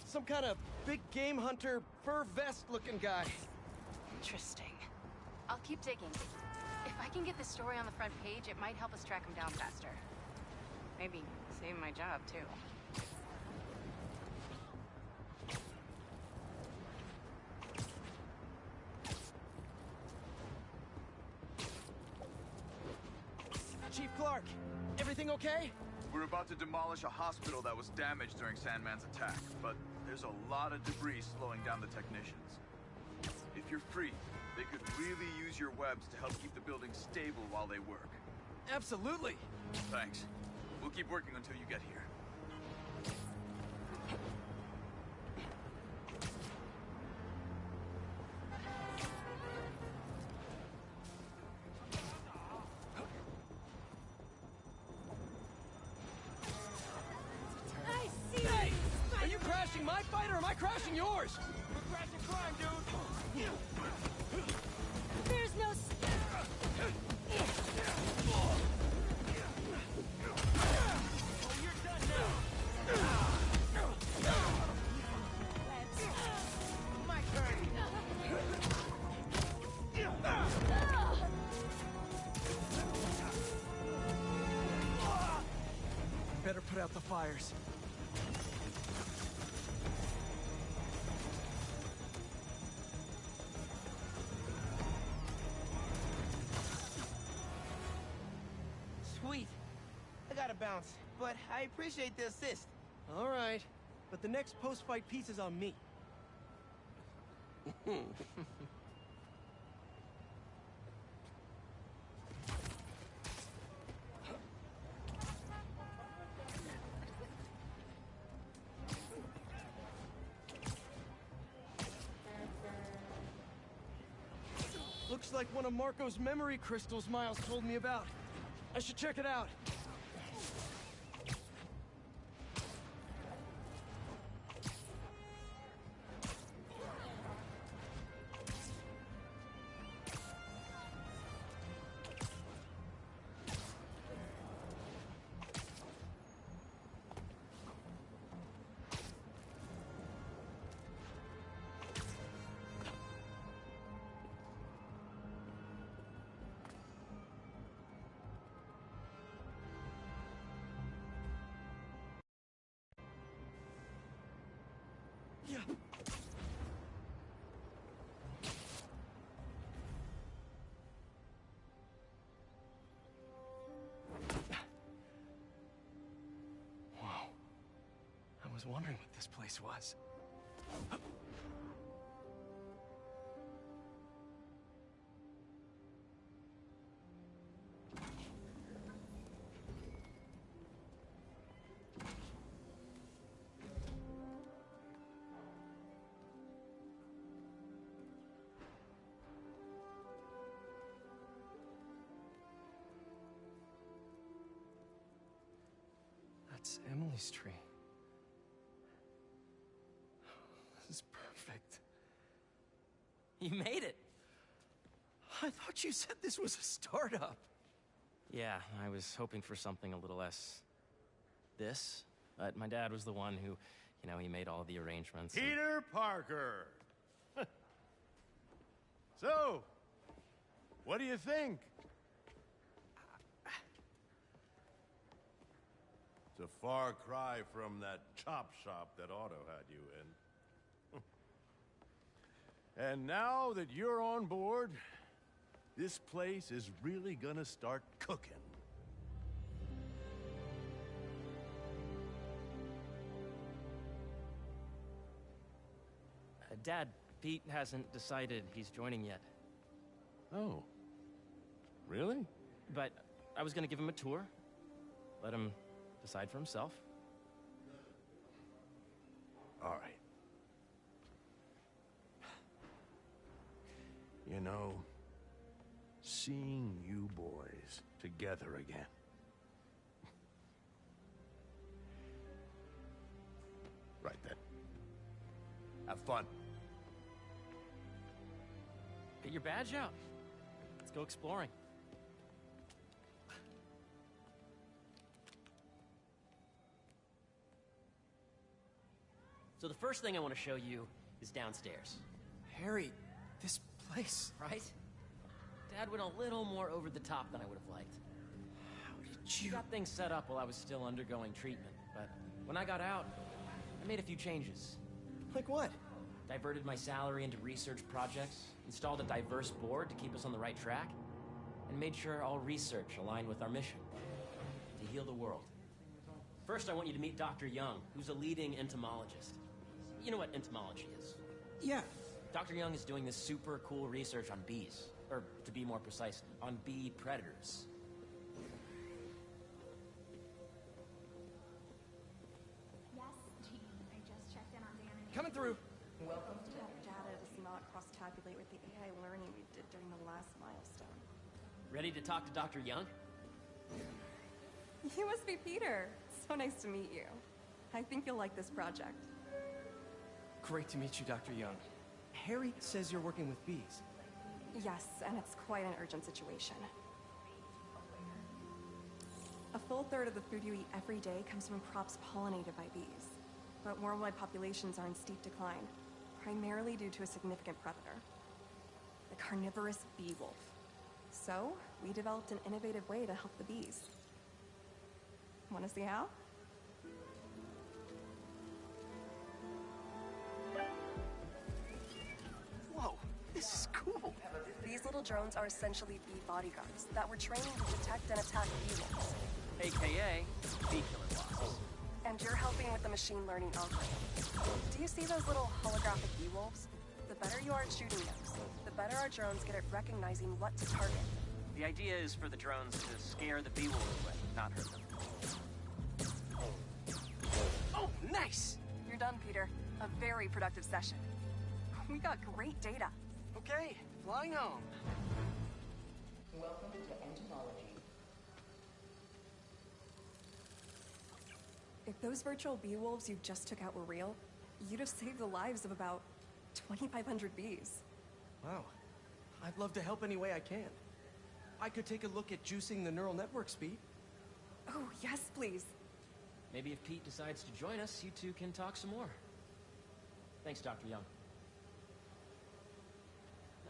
Some kind of big game hunter, fur vest-looking guy. Interesting. I'll keep digging. If I can get this story on the front page, it might help us track him down faster. Maybe save my job, too. Chief Clark, everything okay? We're about to demolish a hospital that was damaged during Sandman's attack, but there's a lot of debris slowing down the technicians. If you're free, they could really use your webs to help keep the building stable while they work. Absolutely. Thanks. We'll keep working until you get here. I see Hey! Are you crashing my fight or am I crashing yours? We're crashing crime, dude! There's no... My turn! Better put out the fires. Sweet. I gotta bounce, but I appreciate the assist. All right, but the next post-fight piece is on me. Looks like one of Marco's memory crystals Miles told me about. I should check it out. Yeah. Whoa. I was wondering what this place was. That's Emily's tree. This is perfect. You made it. I thought you said this was a startup. Yeah, I was hoping for something a little less... this. But my dad was the one who, he made all the arrangements. and- Peter Parker! So, what do you think? It's a far cry from that chop shop that Otto had you in. And now that you're on board, this place is really gonna start cooking. Dad, Pete hasn't decided he's joining yet. Oh. Really? But I was gonna give him a tour. Let him decide for himself. All right. You know, seeing you boys together again. Right then. Have fun. Get your badge out. Let's go exploring. So the first thing I want to show you is downstairs. Harry, this place... Right? Dad went a little more over the top than I would have liked. How did you... He got things set up while I was still undergoing treatment, but when I got out, I made a few changes. Like what? Diverted my salary into research projects, installed a diverse board to keep us on the right track, and made sure all research aligned with our mission, to heal the world. First, I want you to meet Dr. Young, who's a leading entomologist. You know what entomology is? Yeah. Dr. Young is doing this super cool research on bees, or to be more precise, on bee predators. Yes, Jean. I just checked in on Dan and Coming through. Welcome to data does not cross-tabulate with the AI learning we did during the last milestone. Ready to talk to Dr. Young? You must be Peter. So nice to meet you. I think you'll like this project. Great to meet you, Dr. Young. Harry says you're working with bees. Yes, and it's quite an urgent situation. A full third of the food you eat every day comes from crops pollinated by bees. But worldwide populations are in steep decline, primarily due to a significant predator, the carnivorous bee wolf. So, we developed an innovative way to help the bees. Want to see how? Whoa, this is cool. These little drones are essentially bee bodyguards that were trained to detect and attack bee wolves. AKA, bee killer wasps. And you're helping with the machine learning algorithm. Do you see those little holographic bee wolves? The better you are at shooting those, the better our drones get at recognizing what to target. The idea is for the drones to scare the bee wolves away, not hurt them. Oh, nice! You're done, Peter. A very productive session. We got great data. Okay, flying home. Welcome to entomology. If those virtual bee wolves you just took out were real, you'd have saved the lives of about 2,500 bees. Wow. I'd love to help any way I can. I could take a look at juicing the neural network speed. Oh, yes, please. Maybe if Pete decides to join us, you two can talk some more. Thanks, Dr. Young.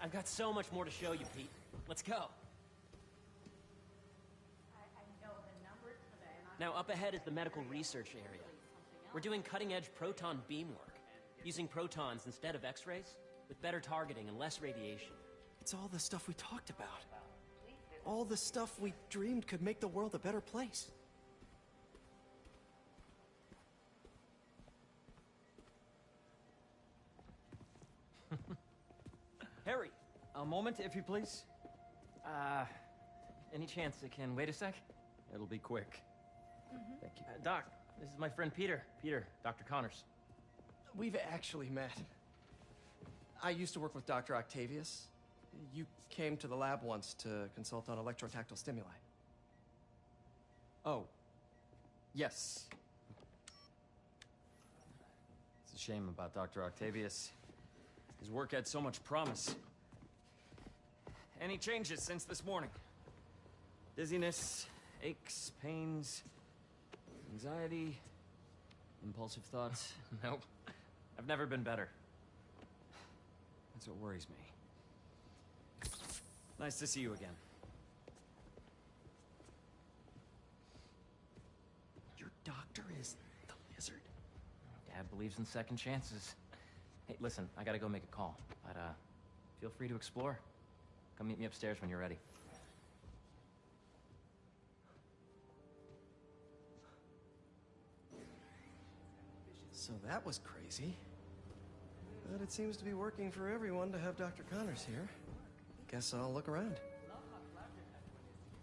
I've got so much more to show you, Pete. Let's go. Now, up ahead is the medical research area. We're doing cutting-edge proton beam work, using protons instead of X-rays, with better targeting and less radiation. It's all the stuff we talked about. All the stuff we dreamed could make the world a better place. Harry, a moment, if you please. Any chance it can wait a sec? It'll be quick. Thank you. Doc, this is my friend Peter. Peter, Dr. Connors. We've actually met. I used to work with Dr. Octavius. You came to the lab once to consult on electrotactile stimuli. Oh. Yes. It's a shame about Dr. Octavius. His work had so much promise. Any changes since this morning? Dizziness, aches, pains, anxiety, impulsive thoughts? Nope. I've never been better. That's what worries me. Nice to see you again. Your doctor is the lizard. Dad believes in second chances. Hey, listen, I gotta go make a call. But, feel free to explore. Come meet me upstairs when you're ready. So that was crazy. But it seems to be working for everyone to have Dr. Connors here. Guess I'll look around.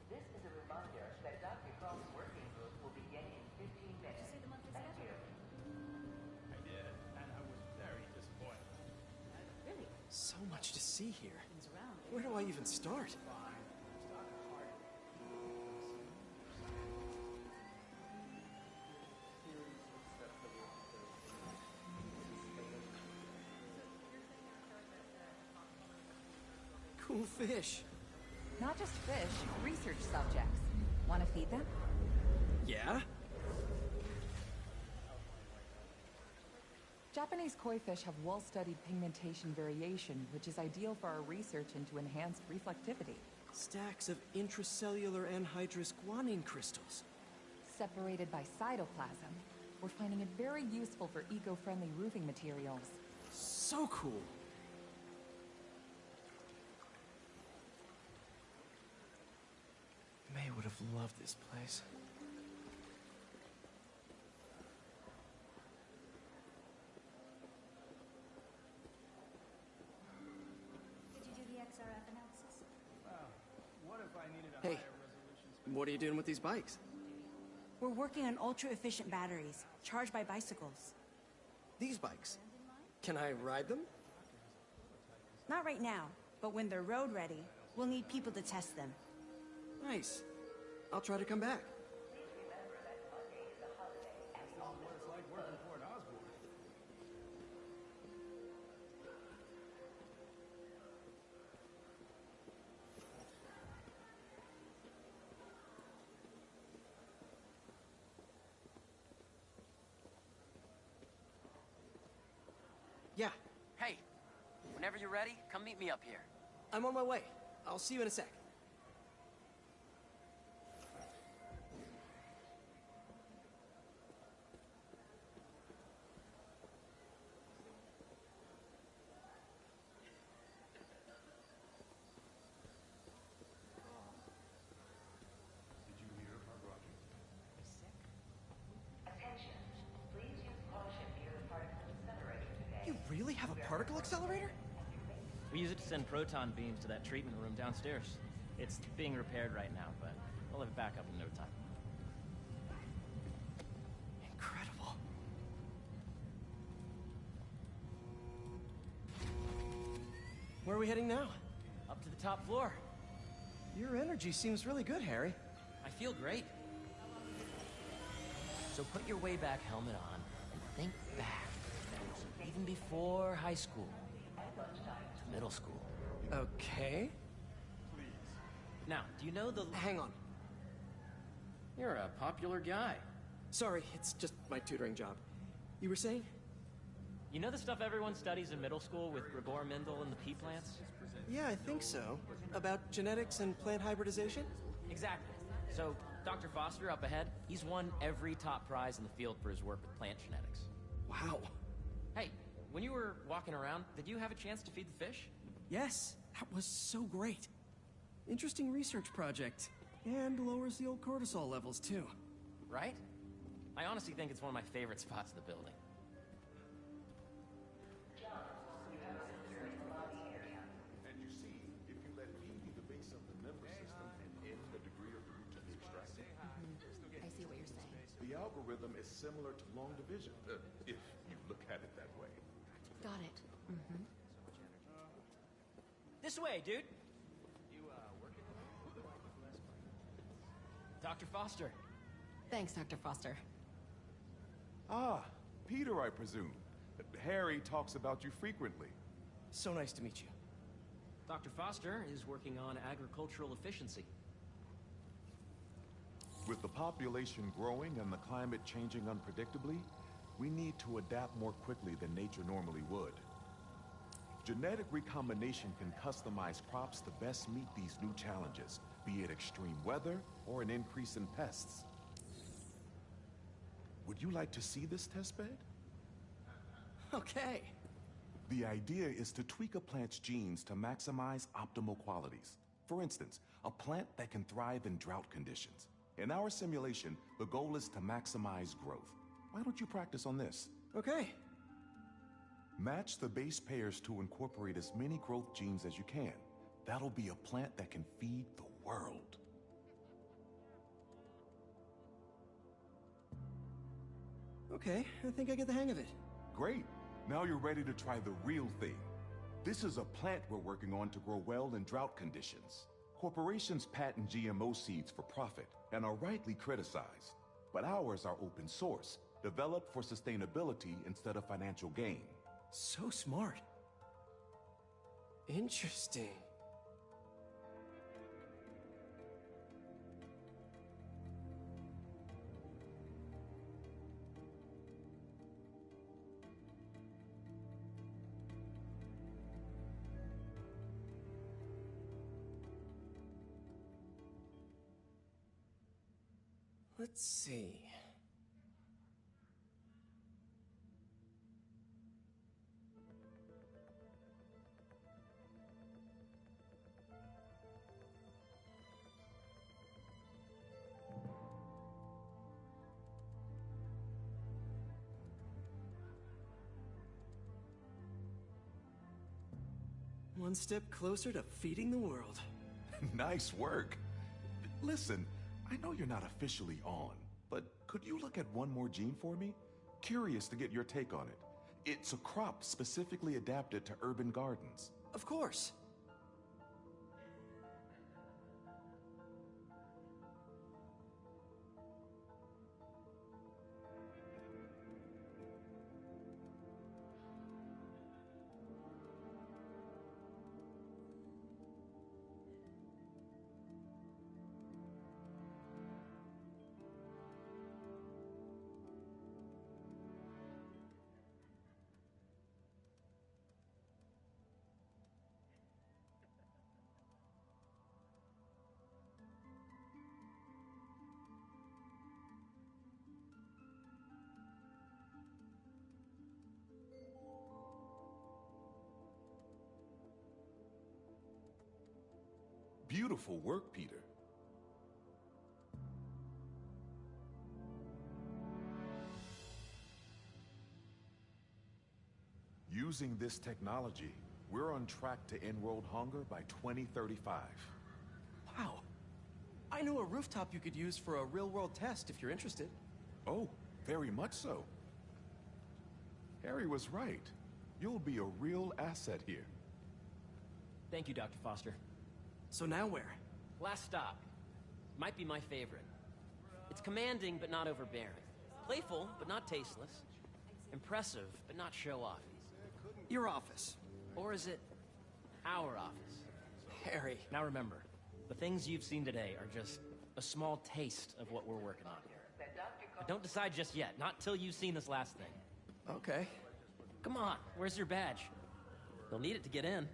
This is a reminder that Dr. Croft's working group will begin in 15 minutes. Thank you. I did, and I was very disappointed. So much to see here. Where do I even start? Cool fish. Not just fish, research subjects. Want to feed them? Yeah? Japanese koi fish have well-studied pigmentation variation, which is ideal for our research into enhanced reflectivity. Stacks of intracellular anhydrous guanine crystals. Separated by cytoplasm, we're finding it very useful for eco-friendly roofing materials. So cool. May would have loved this place. Did you do the XRF analysis? What if I needed a Hey, higher resolution? what are you doing with these bikes? We're working on ultra-efficient batteries, charged by bicycles. These bikes? Can I ride them? Not right now, but when they're road ready, we'll need people to test them. Nice. I'll try to come back. What it's like working for an Osborne. Yeah, Hey, whenever you're ready, come meet me up here. I'm on my way. I'll see you in a sec. You really have a particle accelerator? We use it to send proton beams to that treatment room downstairs. It's being repaired right now, but we'll have it back up in no time. Incredible. Where are we heading now? Up to the top floor. Your energy seems really good, Harry. I feel great. So put your way back helmet on and think back. Even before high school. To middle school. Okay. Now, do you know the... Hang on. You're a popular guy. Sorry, it's just my tutoring job. You were saying? You know the stuff everyone studies in middle school with Gregor Mendel and the pea plants? Yeah, I think so. About genetics and plant hybridization? Exactly. So, Dr. Foster up ahead, he's won every top prize in the field for his work with plant genetics. Wow. Hey, when you were walking around, did you have a chance to feed the fish? Yes, that was so great. Interesting research project. And lowers the old cortisol levels, too. Right? I honestly think it's one of my favorite spots in the building. And you see, if you let me be the base of the member system and end the degree of the root to be extracted, I see what you're saying. the algorithm is similar to long division, if you look at it that way. Got it. This way, dude. Dr. Foster. Thanks, Dr. Foster. Ah, Peter, I presume. Harry talks about you frequently. So nice to meet you. Dr. Foster is working on agricultural efficiency. With the population growing and the climate changing unpredictably, we need to adapt more quickly than nature normally would. Genetic recombination can customize crops to best meet these new challenges, be it extreme weather or an increase in pests. Would you like to see this testbed? Okay. The idea is to tweak a plant's genes to maximize optimal qualities. For instance, a plant that can thrive in drought conditions. In our simulation, the goal is to maximize growth. Why don't you practice on this? Okay. Match the base pairs to incorporate as many growth genes as you can. That'll be a plant that can feed the world. Okay, I think I get the hang of it. Great. Now you're ready to try the real thing. This is a plant we're working on to grow well in drought conditions. Corporations patent GMO seeds for profit and are rightly criticized. But ours are open source, developed for sustainability instead of financial gain. So smart. Interesting. Let's see. One step closer to feeding the world. Nice work. Listen, I know you're not officially on, but could you look at one more gene for me? Curious to get your take on it. It's a crop specifically adapted to urban gardens. Of course. Beautiful work, Peter. Using this technology, we're on track to end world hunger by 2035. Wow. I know a rooftop you could use for a real-world test if you're interested. Oh, very much so. Harry was right. You'll be a real asset here. Thank you, Dr. Foster. So now where? Last stop. Might be my favorite. It's commanding, but not overbearing. Playful, but not tasteless. Impressive, but not show-off. Your office. Or is it our office? Harry. Now remember, the things you've seen today are just a small taste of what we're working on here. But don't decide just yet, not till you've seen this last thing. Okay. Come on, where's your badge? You'll need it to get in.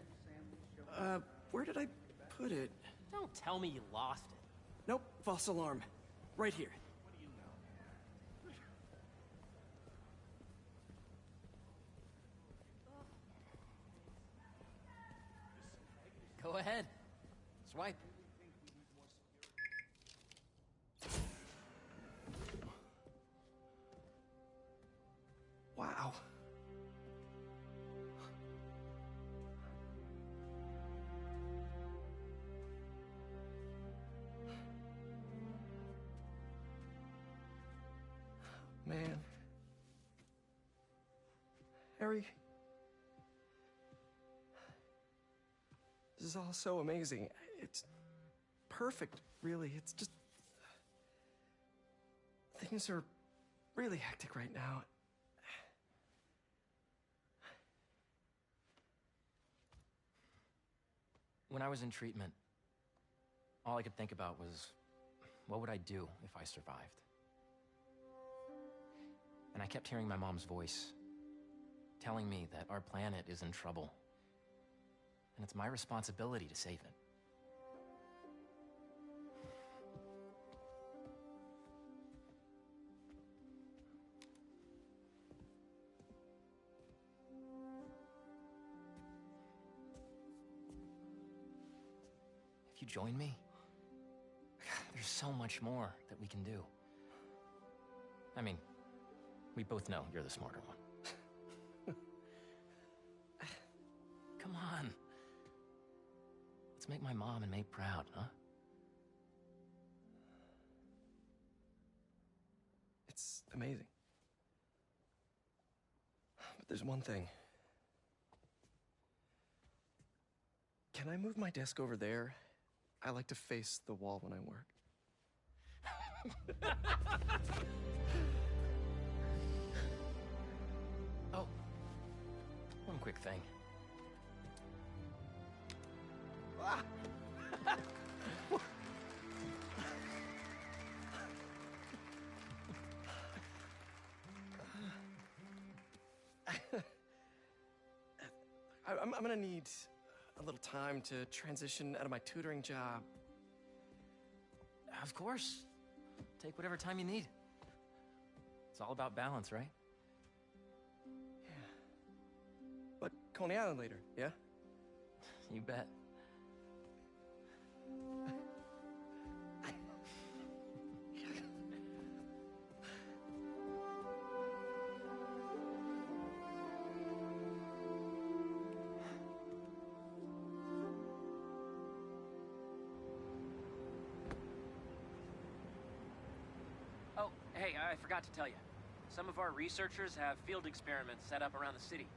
Where did I put it? Don't tell me you lost it. Nope, false alarm. Right here. Go ahead. Swipe. Wow. Man. Harry. This is all so amazing. It's perfect, really. It's just... Things are really hectic right now. When I was in treatment, all I could think about was, what would I do if I survived? And I kept hearing my mom's voice, telling me that our planet is in trouble. And it's my responsibility to save it. If you join me, there's so much more that we can do. I mean, we both know you're the smarter one. Come on. Let's make my mom and May proud, huh? It's amazing. But there's one thing. Can I move my desk over there? I like to face the wall when I work. Oh, one quick thing. Ah! I'm gonna need a little time to transition out of my tutoring job. Of course. take whatever time you need. It's all about balance, right? But Coney Island later, yeah? You bet. Oh, hey, I forgot to tell you. Some of our researchers have field experiments set up around the city.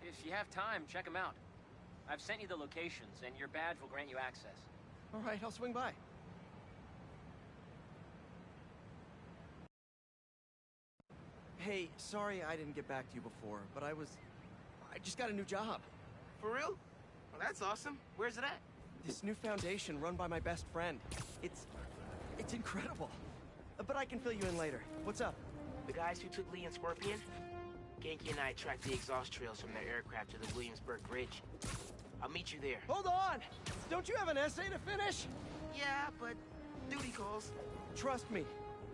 If you have time, check them out. I've sent you the locations, and your badge will grant you access. All right, I'll swing by. Hey, sorry I didn't get back to you before, but I just got a new job. For real? Well, that's awesome. Where's it at? This new foundation run by my best friend. It's incredible. But I can fill you in later. What's up? The guys who took Lee and Scorpion? Genki and I tracked the exhaust trails from their aircraft to the Williamsburg Bridge. I'll meet you there. Hold on! Don't you have an essay to finish? Yeah, but duty calls. Trust me,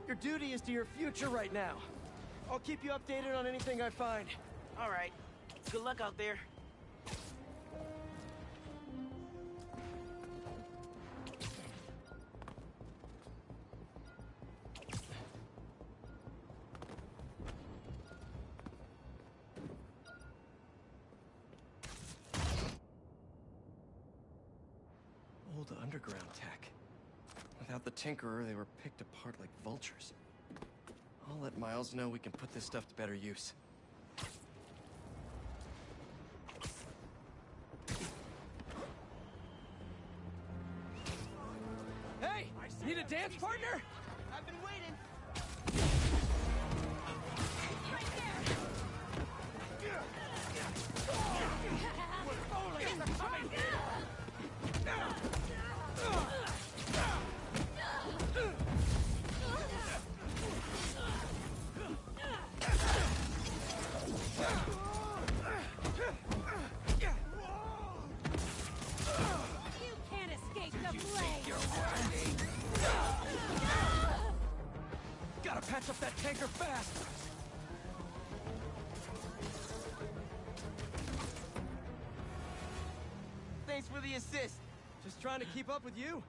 your duty is to your future right now. I'll keep you updated on anything I find. All right. Good luck out there. Old underground tech. Without the Tinkerer, they were picked apart like vultures. I'll let Miles know we can put this stuff to better use. Hey! Need a dance partner? I've been waiting. You can't escape the blade! Gotta patch up that tanker fast! Thanks for the assist. Just trying to keep up with you.